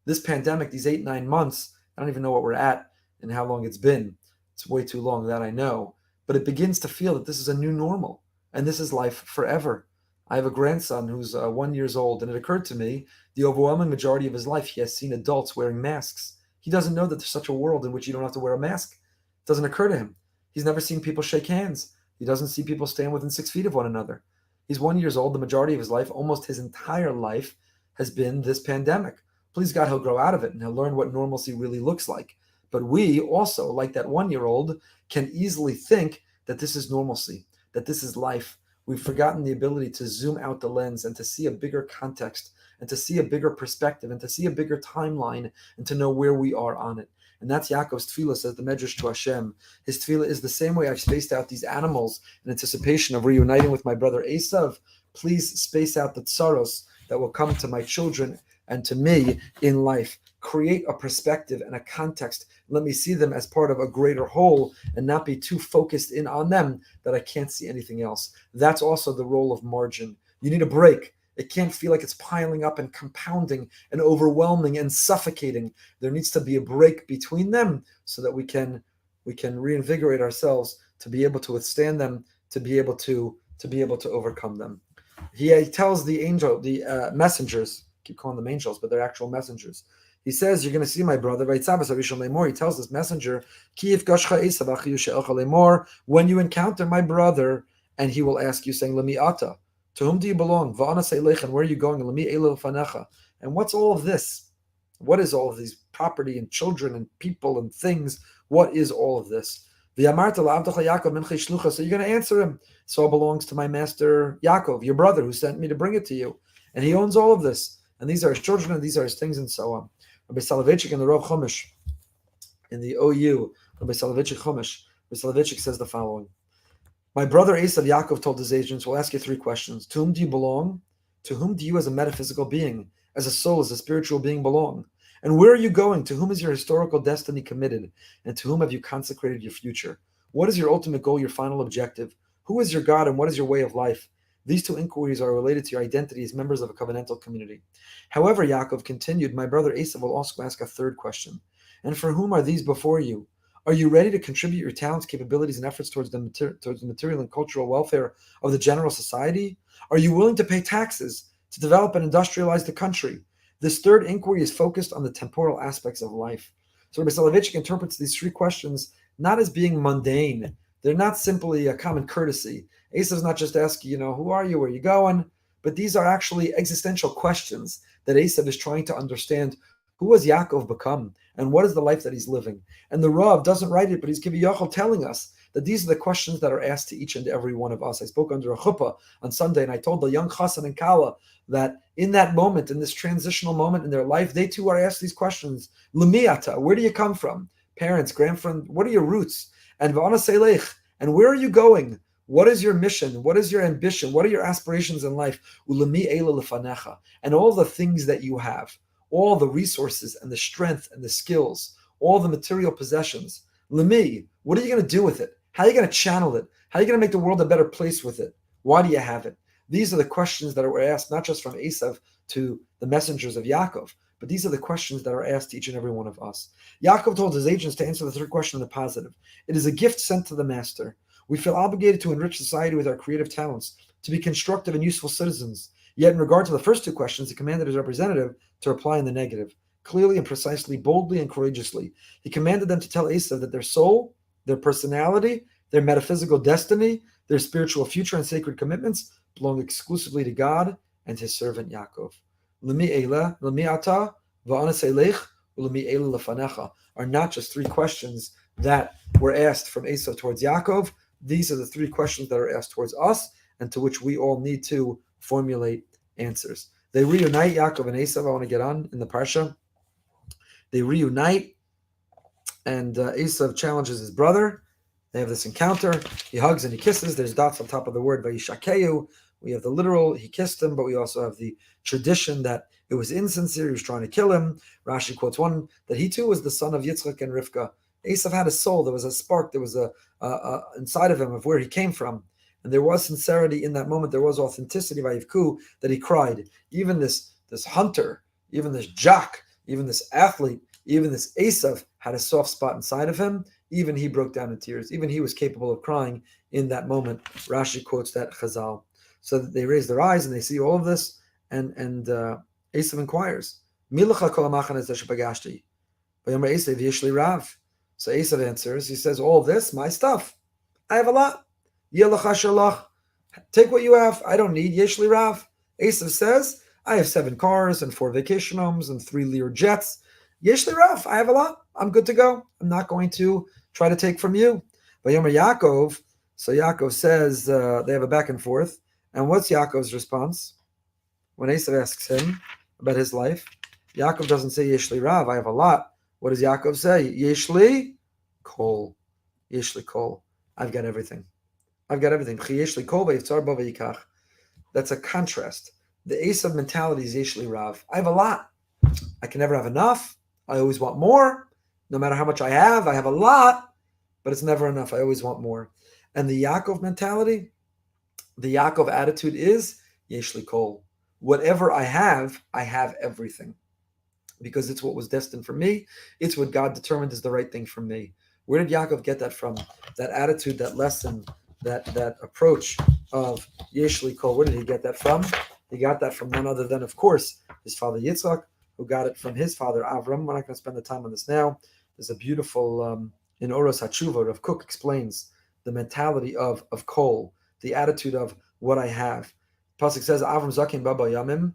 This pandemic, these 8-9 months, I don't even know what we're at and how long it's been. It's way too long, that I know. But it begins to feel that this is a new normal and this is life forever. I have a grandson who's 1 year old, and it occurred to me the overwhelming majority of his life he has seen adults wearing masks. He doesn't know that there's such a world in which you don't have to wear a mask. It doesn't occur to him. He's never seen people shake hands. He doesn't see people stand within 6 feet of one another. He's 1 year old. The majority of his life, almost his entire life, has been this pandemic. Please God, he'll grow out of it and he'll learn what normalcy really looks like. But we also, like that 1 year old, can easily think that this is normalcy, that this is life. We've forgotten the ability to zoom out the lens and to see a bigger context and to see a bigger perspective and to see a bigger timeline and to know where we are on it. And that's Yaakov's tefillah, says the Medrash to Hashem. His tefillah is the same way I've spaced out these animals in anticipation of reuniting with my brother Asaf. Please space out the tsaros that will come to my children and to me in life. Create a perspective and a context. Let me see them as part of a greater whole and not be too focused in on them that I can't see anything else. That's also the role of margin. You need a break. It can't feel like it's piling up and compounding and overwhelming and suffocating. There needs to be a break between them so that we can reinvigorate ourselves to be able to withstand them, to be able to overcome them. He tells the messengers, keep calling them angels, but they're actual messengers. He says, you're going to see my brother. He tells this messenger, when you encounter my brother, and he will ask you, saying, Lemi ata, to whom do you belong? Where are you going? And what's all of this? What is all of these property and children and people and things? What is all of this? So you're going to answer him. So it belongs to my master Yaakov, your brother, who sent me to bring it to you. And he owns all of this. And these are his children, and these are his things, and so on. Rabbi Soloveitchik in the Rav Chumash, in the OU, Rabbi Soloveitchik Chumash, Rabbi Soloveitchik says the following. My brother Asaf Yaakov told his agents, we'll ask you 3 questions. To whom do you belong? To whom do you as a metaphysical being, as a soul, as a spiritual being belong? And where are you going? To whom is your historical destiny committed? And to whom have you consecrated your future? What is your ultimate goal, your final objective? Who is your God and what is your way of life? These 2 inquiries are related to your identity as members of a covenantal community. However, Yaakov continued, my brother Asaf will also ask a 3rd question. And for whom are these before you? Are you ready to contribute your talents, capabilities, and efforts towards the material and cultural welfare of the general society? Are you willing to pay taxes to develop and industrialize the country? This 3rd inquiry is focused on the temporal aspects of life. So Rabbi Soloveitchik interprets these three questions not as being mundane. They're not simply a common courtesy. Esav's not just asking, who are you, where are you going? But these are actually existential questions that Esav is trying to understand. Who has Yaakov become? And what is the life that he's living? And the Rav doesn't write it, but he's Kiviyachol telling us that these are the questions that are asked to each and every one of us. I spoke under a chuppah on Sunday, and I told the young chassan and kala that in that moment, in this transitional moment in their life, they too are asked these questions. L'miata, where do you come from? Parents, grandfriend, what are your roots? And v'ana seilech, and where are you going? What is your mission? What is your ambition? What are your aspirations in life? Ulami eila lefanecha, and all the things that you have, all the resources and the strength and the skills, all the material possessions. Lemi, what are you going to do with it? How are you going to channel it? How are you going to make the world a better place with it? Why do you have it? These are the questions that were asked, not just from Asaf to the messengers of Yaakov, but these are the questions that are asked to each and every one of us. Yaakov told his agents to answer the third question in the positive. It is a gift sent to the master. We feel obligated to enrich society with our creative talents, to be constructive and useful citizens. Yet in regard to the first two questions, he commanded his representative to reply in the negative, clearly and precisely, boldly and courageously. He commanded them to tell Asaf that their soul, their personality, their metaphysical destiny, their spiritual future and sacred commitments belong exclusively to God and his servant Yaakov. Are not just three questions that were asked from Asaf towards Yaakov. These are the three questions that are asked towards us and to which we all need to formulate answers. They reunite, Yaakov and Asaf. I want to get on in the Parsha. They reunite, and Asaf challenges his brother. They have this encounter. He hugs and he kisses. There's dots on top of the word Vayishlach. We have the literal, he kissed him, but we also have the tradition that it was insincere. He was trying to kill him. Rashi quotes one that he too was the son of Yitzchak and Rivka. Asaf had a soul. There was a spark. There was a inside of him of where he came from. And there was sincerity in that moment. There was authenticity by Yivku that he cried. Even this hunter, even this jock, even this athlete, even this Asaf had a soft spot inside of him. Even he broke down in tears. Even he was capable of crying in that moment. Rashi quotes that Chazal. So that they raise their eyes and they see all of this. And Asaf inquires, Milacha kol hamachane zeh shepagashti. Vayomer Asaf yeshli rav. So Asaf answers, he says, all this, my stuff. I have a lot. Yelacha shalach. Take what you have. I don't need yeshli rav. Asaf says, I have 7 cars and 4 vacation homes and 3 Lear jets. Yeshli rav. I have a lot. I'm good to go. I'm not going to try to take from you. Vayomer Yaakov. So Yaakov says, they have a back and forth. And what's Yaakov's response? When Asaf asks him about his life, Yaakov doesn't say yeshli rav. I have a lot. What does Yaakov say? Yeshli kol. Yeshli kol. I've got everything. I've got everything. Yeshli kol v'yiftzar bo v'yikach. That's a contrast. The Asaf mentality is yeshli rav. I have a lot. I can never have enough. I always want more. No matter how much I have a lot, but it's never enough. I always want more. And the Yaakov mentality, the Yaakov attitude is yeshli kol. Whatever I have everything. Because it's what was destined for me. It's what God determined is the right thing for me. Where did Yaakov get that from? That attitude, that lesson, that approach of yeshli kol. Where did he get that from? He got that from none other than, of course, his father Yitzchak, who got it from his father Avram. We're not going to spend the time on this now. There's a beautiful, in Oros HaTshuva, Rav Kook explains the mentality of kol, the attitude of what I have. Pasuk says, Avram Zakin Baba Yamim,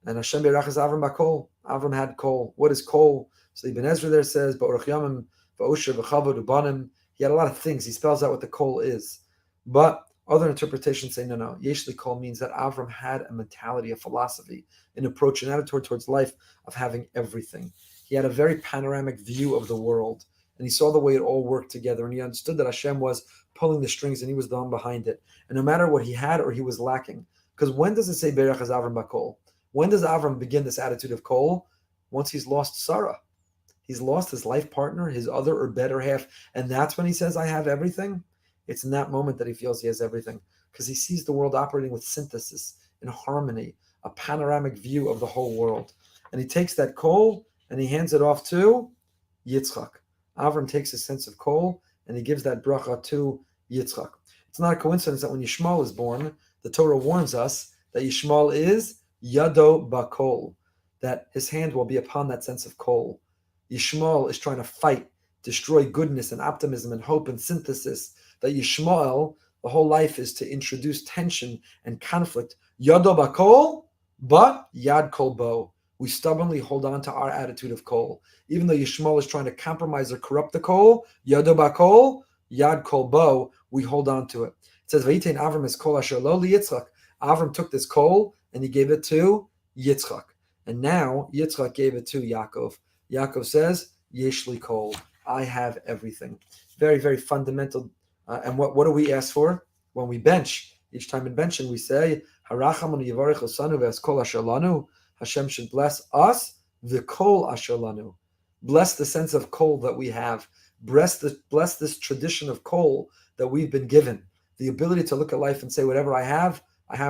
and Hashem Berachas Avram Bakol. Avram had kol. What is kol? So Ibn Ezra there says, Ba'orach Yamim, Va'osher V'chavod Ubanim. He had a lot of things. He spells out what the kol is. But other interpretations say, no. Yeshli kol means that Avram had a mentality, a philosophy, an approach, an attitude towards life of having everything. He had a very panoramic view of the world. And he saw the way it all worked together. And he understood that Hashem was pulling the strings and he was the one behind it. And no matter what he had or he was lacking. Because when does it say Berachas Avram Bakol? When does Avram begin this attitude of kol? Once he's lost Sarah. He's lost his life partner, his other or better half. And that's when he says, I have everything. It's in that moment that he feels he has everything. Because he sees the world operating with synthesis, in harmony, a panoramic view of the whole world. And he takes that kol and he hands it off to Yitzchak. Avram takes his sense of kol and he gives that bracha to Yitzchak. It's not a coincidence that when Yishmael is born, the Torah warns us that Yishmael is Yado Bakol, that his hand will be upon that sense of kol. Yishmael is trying to fight, destroy goodness and optimism and hope and synthesis. That Yishmael, the whole life is to introduce tension and conflict. Yado bakol, but yad kol bo. We stubbornly hold on to our attitude of kol. Even though Yishmael is trying to compromise or corrupt the kol, yado bakol, yad kol bo, we hold on to it. It says, Vayitein Avram es kol asher lo liYitzchak. Avram took this kol and he gave it to Yitzchak. And now Yitzchak gave it to Yaakov. Yaakov says, Yesh li kol. I have everything. Very, very fundamental. And what do we ask for? When we bench, each time in benching, we say, Harachamon yivarech osanu ve'es kol asher lanu. Hashem should bless us, the kol asher lanu. Bless the sense of kol that we have. Bless this tradition of kol that we've been given. The ability to look at life and say, whatever I have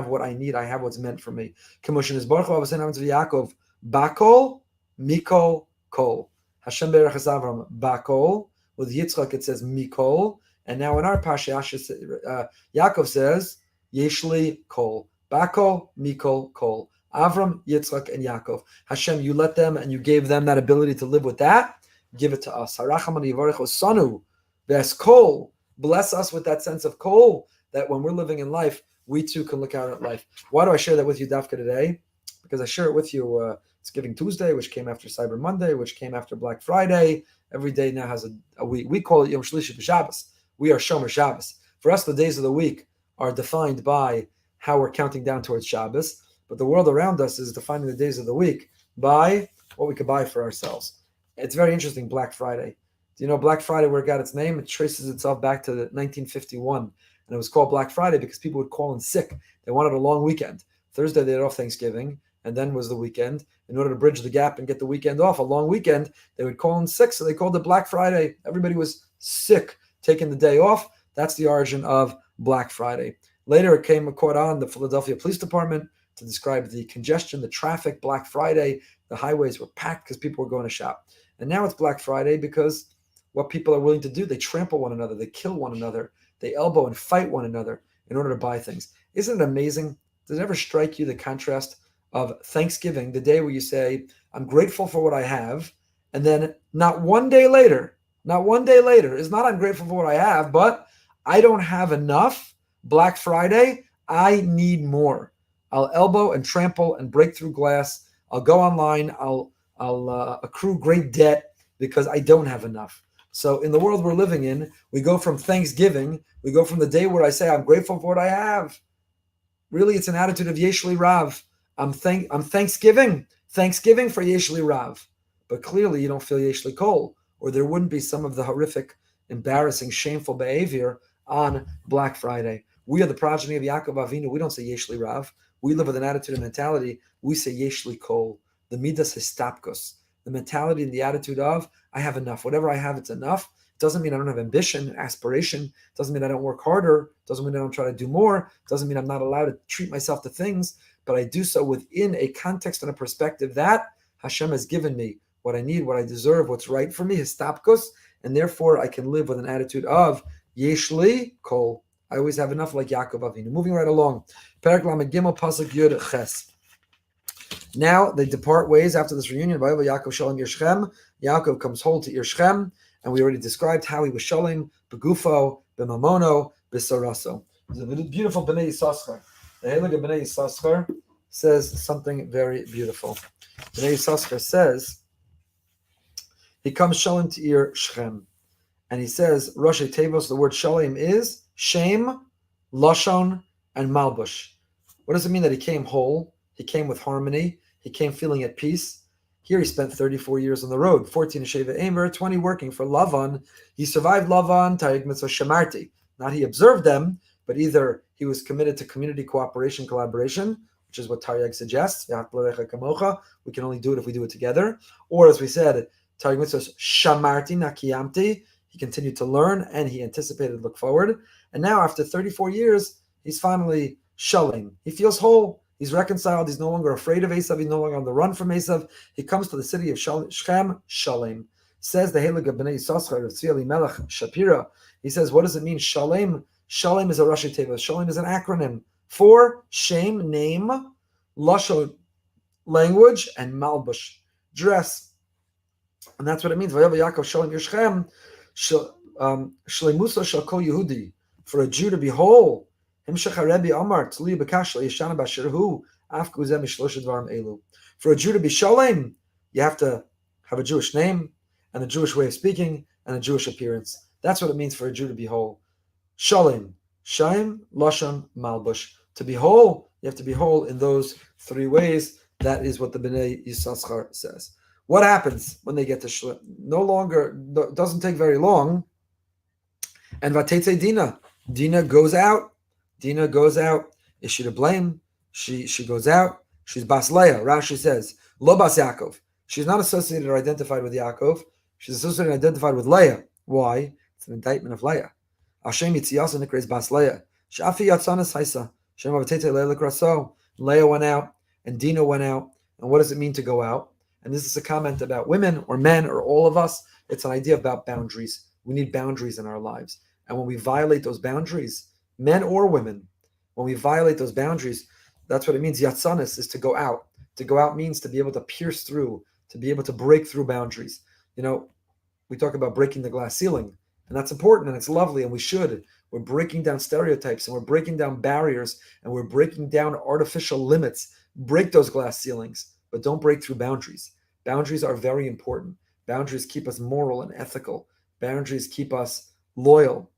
what I need, I have what's meant for me. K'moshen is Baruch Hu Avosenu Yaakov, bakol, mikol, kol. Hashem berach es Avram, bakol. With Yitzchak it says mikol. And now in our Parsha, Yaakov says, Yeshli kol. Bakol, mikol, kol. Avram, Yitzchak, and Yaakov. Hashem, you let them and you gave them that ability to live with that. Give it to us. Harachamon yivarech osanu ve'es kol. Bless us with that sense of kol, that when we're living in life, we too can look out at life. Why do I share that with you, Dafka, today? Because I share it with you. It's Giving Tuesday, which came after Cyber Monday, which came after Black Friday. Every day now has a week. We call it Yom Shlishi B'Shabbos. We are Shomer Shabbos. For us, the days of the week are defined by how we're counting down towards Shabbos. But the world around us is defining the days of the week by what we could buy for ourselves. It's very interesting, Black Friday. Do you know Black Friday, where it got its name? It traces itself back to 1951. And it was called Black Friday because people would call in sick. They wanted a long weekend. Thursday, they had off Thanksgiving, and then was the weekend. In order to bridge the gap and get the weekend off, a long weekend, they would call in sick, so they called it Black Friday. Everybody was sick, taking the day off. That's the origin of Black Friday. Later, it came caught on the Philadelphia Police Department to describe the congestion, the traffic. Black Friday, the highways were packed because people were going to shop. And now it's Black Friday because what people are willing to do, they trample one another, they kill one another, they elbow and fight one another in order to buy things. Isn't it amazing? Does it ever strike you the contrast of Thanksgiving, the day where you say, I'm grateful for what I have, and then not one day later is not I'm grateful for what I have, but I don't have enough. Black Friday, I need more. I'll elbow and trample and break through glass. I'll go online. I'll accrue great debt because I don't have enough. So in the world we're living in, we go from Thanksgiving, we go from the day where I say I'm grateful for what I have. Really, it's an attitude of Yeshli Rav. I'm Thanksgiving for Yeshli Rav. But clearly you don't feel Yeshli Kol, or there wouldn't be some of the horrific, embarrassing, shameful behavior on Black Friday. We are the progeny of Yaakov Avinu. We don't say Yeshli Rav. We live with an attitude and mentality. We say Yeshli Kol. The midas histapkos. The mentality and the attitude of, I have enough. Whatever I have, it's enough. It doesn't mean I don't have ambition, aspiration. It doesn't mean I don't work harder. It doesn't mean I don't try to do more. It doesn't mean I'm not allowed to treat myself to things. But I do so within a context and a perspective that Hashem has given me what I need, what I deserve, what's right for me, histapkos, and therefore I can live with an attitude of Yeshli Kol. I always have enough, like Yaakov Avinu. Moving right along. Perek Lamed Gimel Pasuk Yud Ches. Now they depart ways after this reunion. Yaakov Shalom Yershchem. Yaakov comes whole to Yershchem, and we already described how he was Shalom, Begufo, B'mamono, B'saraso. It's a beautiful B'nai Yisachar. The Heilig of B'nai Yisachar says something very beautiful. B'nai Yisachar says, he comes Shalom to Yershchem, and he says, Rosh Tevos, the word Shalom is Shem, Lashon, and Malbush. What does it mean that he came whole? He came with harmony. He came feeling at peace. Here he spent 34 years on the road, 14 Sheva Emer, 20 working for Lavan. He survived Lavan, Taryag Mitzvah Shemarti. Not he observed them, but either he was committed to community cooperation, collaboration, which is what Taryag suggests. We can only do it if we do it together. Or as we said, Taryag Mitzvah Shamarti, Nakiyamti. He continued to learn and he anticipated, look forward. And now after 34 years, he's finally Shalom. He feels whole. He's reconciled. He's no longer afraid of Asaf. He's no longer on the run from Asaf. He comes to the city of Shechem, Shalem. Says the Heilig of B'nai Yisachar of Tzvi Melech Shapira. He says, what does it mean? Shalem. Shalem is a Rashi Teva. Shalem is an acronym for Shem, name, Lashon, language, and Malbush, dress. And that's what it means. Yaakov Shalom Yishchem, Shleimusa Shal Kol Yehudi. For a Jew to be whole, Himshach Rebbe Amar Tli B'Kashla Yeshana B'Shirhu Af Guzem Mishlosh Dvarim Elu. For a Jew to be Shalom, you have to have a Jewish name and a Jewish way of speaking and a Jewish appearance. That's what it means for a Jew to be whole. Shalom, Shaim, Lashon, Malbush. To be whole, you have to be whole in those three ways. That is what the Bnei Yisachar says. What happens when they get to Shalom? No longer, doesn't take very long. And Vatetze Dina. Dina goes out. Dina goes out. Is she to blame? She goes out. She's Bas Leah. Rashi says, Lo Bas Yaakov. She's not associated or identified with Yaakov. She's associated and identified with Leah. Why? It's an indictment of Leah. Hashem Yitziyasa Nikres Bas Leah. Shafi Yatzanas Haisa. Shem Avatete Leah Likraso. Leah went out and Dina went out. And what does it mean to go out? And this is a comment about women or men or all of us. It's an idea about boundaries. We need boundaries in our lives. And when we violate those boundaries, men or women, when we violate those boundaries, that's what it means. Yatzanis is to go out. To go out means to be able to pierce through, to be able to break through boundaries. You know, we talk about breaking the glass ceiling, and that's important and it's lovely, and we should. We're breaking down stereotypes and we're breaking down barriers and we're breaking down artificial limits. Break those glass ceilings, but don't break through boundaries. Boundaries are very important. Boundaries keep us moral and ethical. Boundaries keep us loyal.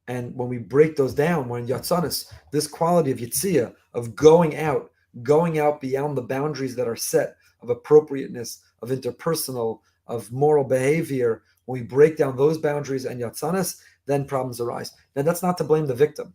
And when we break those down, we're in Yatzanis, this quality of Yitzia, of going out beyond the boundaries that are set, of appropriateness, of interpersonal, of moral behavior. When we break down those boundaries and Yatzanis, then problems arise. Now, that's not to blame the victim.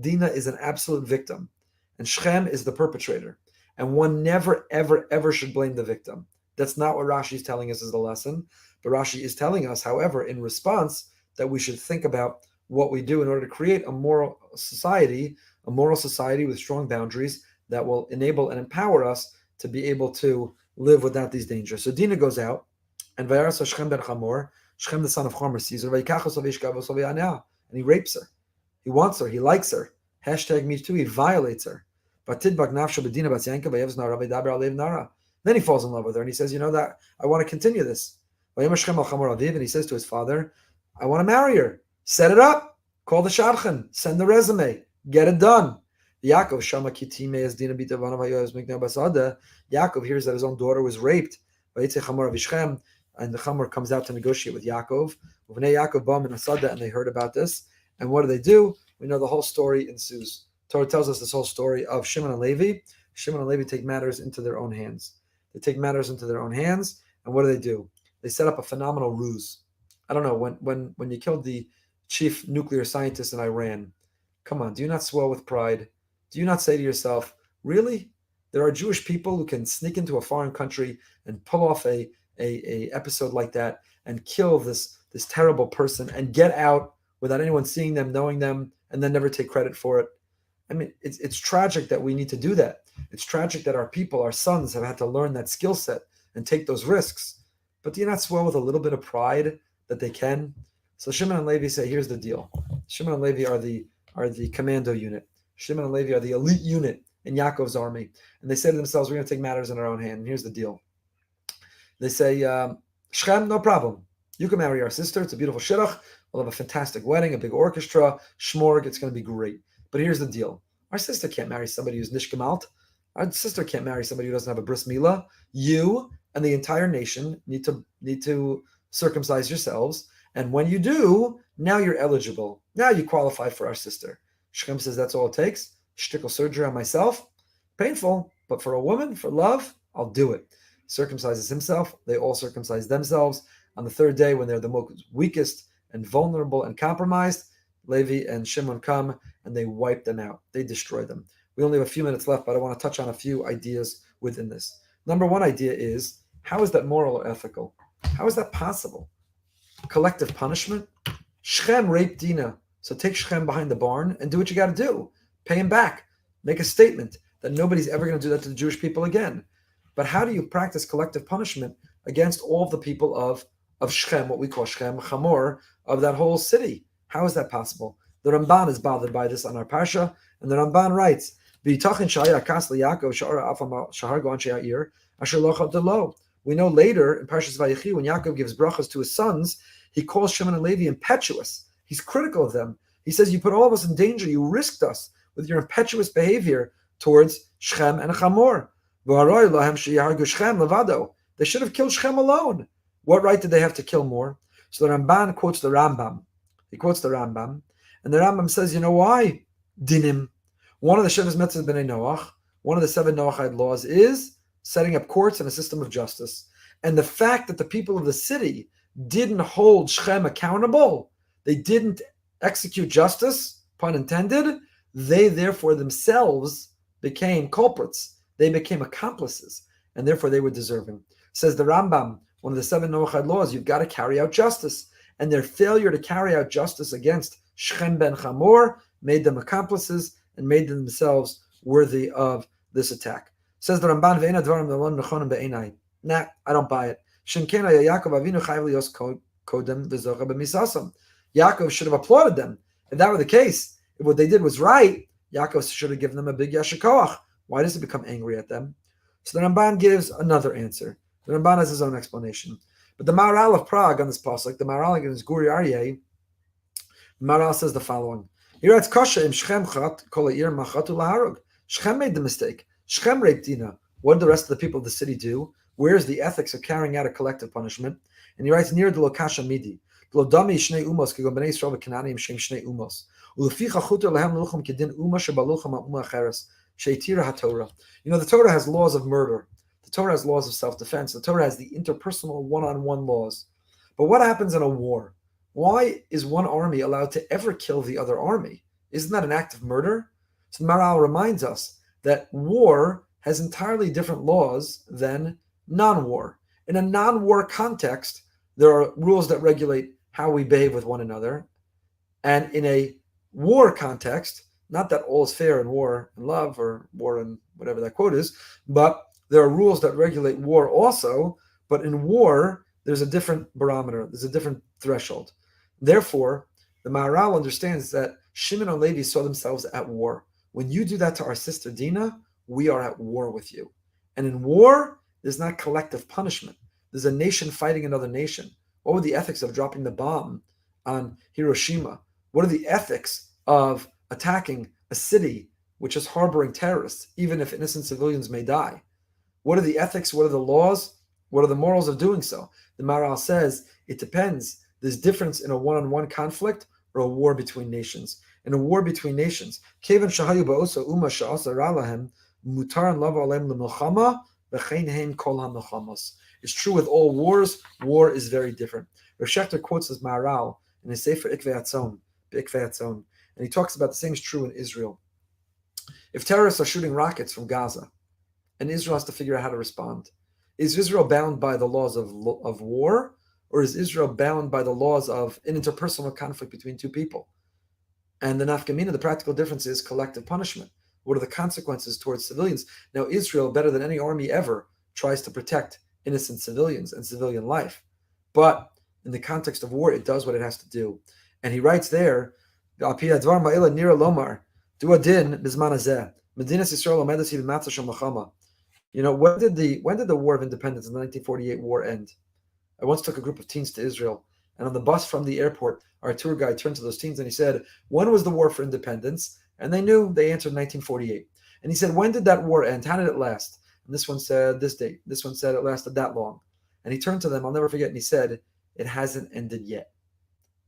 Dina is an absolute victim, and Shechem is the perpetrator. And one never, ever, ever should blame the victim. That's not what Rashi is telling us as the lesson. But Rashi is telling us, however, in response, that we should think about what we do in order to create a moral society with strong boundaries that will enable and empower us to be able to live without these dangers. So Dina goes out, and Vayarasa Shechem ben Chamor, Shechem the son of Chomer sees her, and he rapes her. He wants her. He likes her. Hashtag me too. He violates her. Then he falls in love with her, and he says, you know that I want to continue this. And he says to his father, I want to marry her. Set it up. Call the shadchan. Send the resume. Get it done. Yaakov hears that his own daughter was raped. And the Chamor comes out to negotiate with Yaakov. And they heard about this. And what do? We know the whole story ensues. Torah tells us this whole story of Shimon and Levi. Shimon and Levi take matters into their own hands. They take matters into their own hands. And what do? They set up a phenomenal ruse. I don't know, when you killed the chief nuclear scientist in Iran, come on, do you not swell with pride? Do you not say to yourself, really? There are Jewish people who can sneak into a foreign country and pull off a episode like that and kill this terrible person and get out without anyone seeing them, knowing them, and then never take credit for it. I mean, it's tragic that we need to do that. It's tragic that our people, our sons, have had to learn that skill set and take those risks. But do you not swell with a little bit of pride that they can? So Shimon and Levi say, here's the deal. Shimon and Levi are the commando unit. Shimon and Levi are the elite unit in Yaakov's army. And they say to themselves, we're going to take matters in our own hand. And here's the deal. They say, Shechem, no problem. You can marry our sister. It's a beautiful shidduch. We'll have a fantastic wedding, a big orchestra, shmorg. It's going to be great. But here's the deal. Our sister can't marry somebody who's nishkamalt. Our sister can't marry somebody who doesn't have a bris milah. You and the entire nation need to circumcise yourselves. And when you do, now you're eligible. Now you qualify for our sister. Shechem says that's all it takes. Shtickle surgery on myself. Painful, but for a woman, for love, I'll do it. Circumcises himself. They all circumcise themselves. On the third day, when they're the most weakest and vulnerable and compromised, Levi and Shimon come and they wipe them out. They destroy them. We only have a few minutes left, but I want to touch on a few ideas within this. Number one idea is, how is that moral or ethical? How is that possible? Collective punishment? Shechem raped Dina. So take Shechem behind the barn and do what you got to do. Pay him back. Make a statement that nobody's ever going to do that to the Jewish people again. But how do you practice collective punishment against all of the people of Shechem, what we call Shechem, Chamor, of that whole city? How is that possible? The Ramban is bothered by this on our Parsha, and the Ramban writes, We know later in Parshas Vayechi, when Yaakov gives brachas to his sons, he calls Shimon and Levi impetuous. He's critical of them. He says, you put all of us in danger. You risked us with your impetuous behavior towards Shechem and Chamor. They should have killed Shechem alone. What right did they have to kill more? So the Ramban quotes the Rambam. He quotes the Rambam. And the Rambam says, you know why? Dinim. One of the Shevas Mitzvahs B'nai Noach, one of the 7 Noachide laws is setting up courts and a system of justice. And the fact that the people of the city didn't hold Shechem accountable, they didn't execute justice, pun intended, they therefore themselves became culprits. They became accomplices, and therefore they were deserving. Says the Rambam, one of the 7 Noachide laws, you've got to carry out justice. And their failure to carry out justice against Shechem ben Chamor made them accomplices and made them themselves worthy of this attack. Says the Ramban, nah, I don't buy it. Yaakov should have applauded them. If that were the case, if what they did was right, Yaakov should have given them a big yashikoach. Why does he become angry at them? So the Ramban gives another answer. The Ramban has his own explanation. But the Maharal of Prague on this pasuk, the Maharal in his Guri Aryeh, the Maharal says the following. He writes, Kasha im Shechem chat kol ha'ir machatu laharug. Shechem made the mistake. Shechem raped Dinah. What did the rest of the people of the city do? Where's the ethics of carrying out a collective punishment? And he writes, near the lokasha midi. Lodami shnei umos kigom bnei Yisrael v'Kananim shem shnei umos. Uleficha chuter lehem luchem kedin uma shebaluchem ha'uma acheres sheitira haTorah. You know, the Torah has laws of murder. The Torah has laws of self-defense. The Torah has the interpersonal one-on-one laws. But what happens in a war? Why is one army allowed to ever kill the other army? Isn't that an act of murder? So Maharal reminds us that war has entirely different laws than non-war. In a non-war context, there are rules that regulate how we behave with one another. And in a war context, not that all is fair in war and love or war and whatever that quote is, but there are rules that regulate war also. But in war, there's a different barometer. There's a different threshold. Therefore, the Maharal understands that Shimon and Levi saw themselves at war. When you do that to our sister Dinah, we are at war with you. And in war, there's not collective punishment. There's a nation fighting another nation. What were the ethics of dropping the bomb on Hiroshima? What are the ethics of attacking a city which is harboring terrorists, even if innocent civilians may die? What are the ethics? What are the laws? What are the morals of doing so? The Maharal says it depends. There's difference in a one-on-one conflict or a war between nations. In a war between nations, it's true with all wars. War is very different. Rav Shechter quotes this Maharal in his Sefer Ikvei Hatzon, and he talks about the same is true in Israel. If terrorists are shooting rockets from Gaza, and Israel has to figure out how to respond, is Israel bound by the laws of war, or is Israel bound by the laws of an interpersonal conflict between two people? And the nafkamina, the practical difference is collective punishment. What are the consequences towards civilians? Now, Israel, better than any army ever, tries to protect innocent civilians and civilian life. But in the context of war, it does what it has to do. And he writes there, you know, when did the War of Independence in the 1948 war end? I once took a group of teens to Israel, and on the bus from the airport, our tour guide turned to those teens and he said, when was the War for Independence? And they knew. They answered 1948. And he said, when did that war end? How did it last? And this one said this date. This one said it lasted that long. And he turned to them, I'll never forget, and he said, it hasn't ended yet.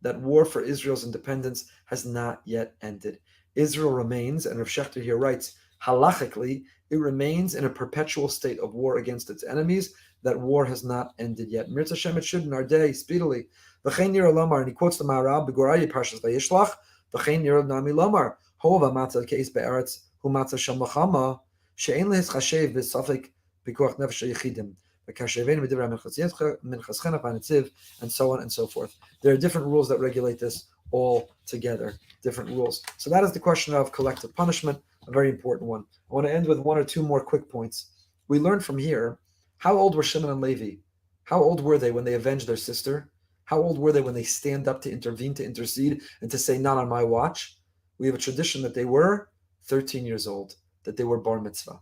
That war for Israel's independence has not yet ended. Israel remains, and Rav Shechter here writes, halachically, it remains in a perpetual state of war against its enemies. That war has not ended yet. Mirz Hashem, it should in our day, speedily. V'chein nira lomar, and he quotes the Maharal, B'gorayi Parshas Vayishlach, V'chein nira nami lomar, hova matzah keis be'aretz, hu matzah shem lachama, she'en lehis chashev b'safik b'kuach nefesh yichidim, v'kashevein v'divrei minchaschena v'anitziv, and so on and so forth. There are different rules that regulate this all together, different rules. So that is the question of collective punishment, a very important one. I want to end with one or two more quick points. We learned from here, how old were Shimon and Levi? How old were they when they avenged their sister? How old were they when they stand up to intervene, to intercede, and to say, not on my watch? We have a tradition that they were 13 years old, that they were bar mitzvah.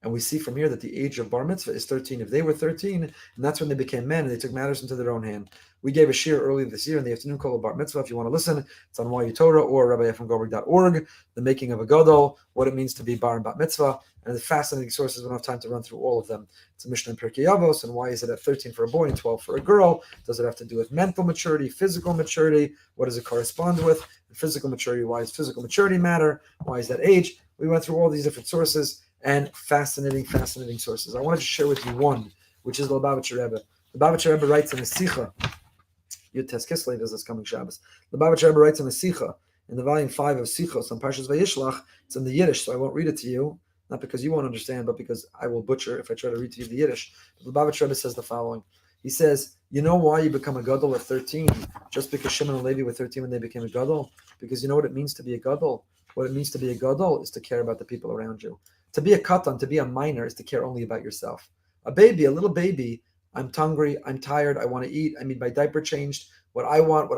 And we see from here that the age of bar mitzvah is 13. If they were 13, and that's when they became men and they took matters into their own hand. We gave a shiur earlier this year in the afternoon called bar mitzvah. If you want to listen, it's on Torah or Goldberg.org, the making of a gadol, what it means to be bar and bat mitzvah, and the fascinating sources. We don't have time to run through all of them. It's a Mishnah in Pirkei Avos, and why is it at 13 for a boy and 12 for a girl? Does it have to do with mental maturity, physical maturity? What does it correspond with? Physical maturity, why does physical maturity matter? Why is that age? We went through all these different sources and fascinating sources. I wanted to share with you one, which is the Lubavitcher Rebbe. The Lubavitcher Rebbe writes in a Sicha, Yud Tes Kislev is this coming Shabbos. The Lubavitcher Rebbe writes in a Sicha, in the volume 5 of Sichos on Parshas Vayishlach. It's in the Yiddish, so I won't read it to you, not because you won't understand, but because I will butcher if I try to read to you the Yiddish. The Lubavitcher Rebbe says the following. He says, you know why you become a gadol at 13? Just because Shimon and Levi were 13 when they became a gadol? Because you know what it means to be a gadol? What it means to be a gadol is to care about the people around you. To be a katan, to be a minor, is to care only about yourself. A baby, a little baby, I'm hungry, I'm tired, I want to eat, I need my diaper changed, what I want.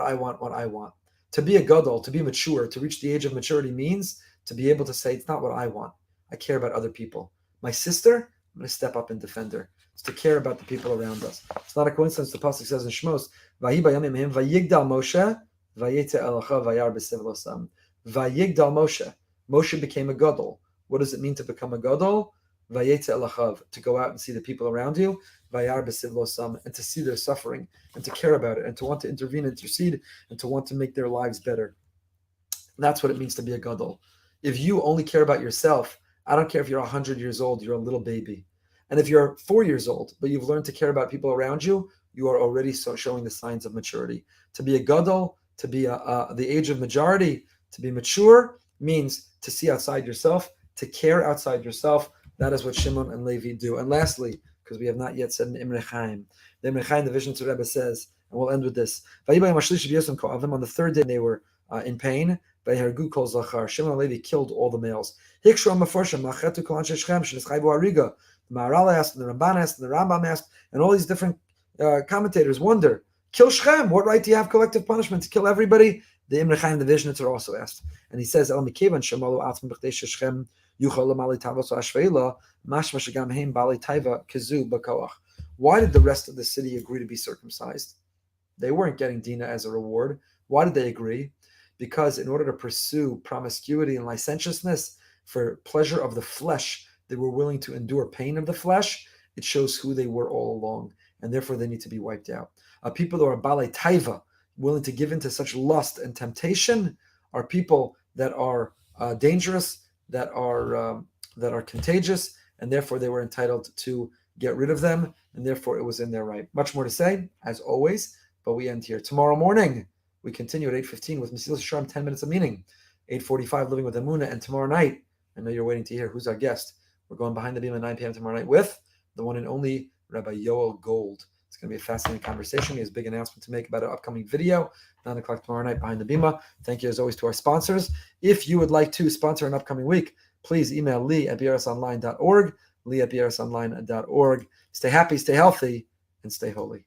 To be a gadol, to be mature, to reach the age of maturity means to be able to say, it's not what I want. I care about other people. My sister, I'm going to step up and defend her. It's to care about the people around us. It's not a coincidence. The pasuk says in Shmos, Vayigdal Moshe, Vayetze Elacha Vayar B'Siv Losam. Vayigdal Moshe. Moshe became a gadol. What does it mean to become a gadol? Vayetze Elachav, to go out and see the people around you. Vayar B'Siv Losam, and to see their suffering, and to care about it, and to want to intervene, intercede, and to want to make their lives better. That's what it means to be a gadol. If you only care about yourself, I don't care if you're 100 years old, you're a little baby. And if you're 4 years old, but you've learned to care about people around you, you are already showing the signs of maturity. To be a gadol, to be the age of majority, to be mature, means to see outside yourself, to care outside yourself. That is what Shimon and Levi do. And lastly, because we have not yet said in Imre Chaim, the Imre Chaim, the Vision to Rebbe says, and we'll end with this. On the third day, they were in pain. Shimon and Levi killed all the males. The Maharal asked, and the Ramban asked, and the Rambam asked, and all these different commentators wonder, kill Shechem, what right do you have collective punishment to kill everybody? The Imre Chaim, the Vishnitzer, also asked. And he says, why did the rest of the city agree to be circumcised? They weren't getting Dina as a reward. Why did they agree? Because in order to pursue promiscuity and licentiousness for pleasure of the flesh, they were willing to endure pain of the flesh. It shows who they were all along, and therefore they need to be wiped out. People who are balei taiva, willing to give into such lust and temptation, are people that are dangerous, that are contagious, and therefore they were entitled to get rid of them, and therefore it was in their right. Much more to say, as always, but we end here. Tomorrow morning, we continue at 8:15 with Mesilas Yesharim, 10 minutes of meaning. 8:45, Living with Emunah, and tomorrow night, I know you're waiting to hear who's our guest. We're going behind the beam at 9 p.m. tomorrow night with the one and only Rabbi Yoel Gold. It's going to be a fascinating conversation. He has a big announcement to make about an upcoming video, 9 o'clock tomorrow night behind the bima. Thank you, as always, to our sponsors. If you would like to sponsor an upcoming week, please email lee@brsonline.org, lee@brsonline.org. Stay happy, stay healthy, and stay holy.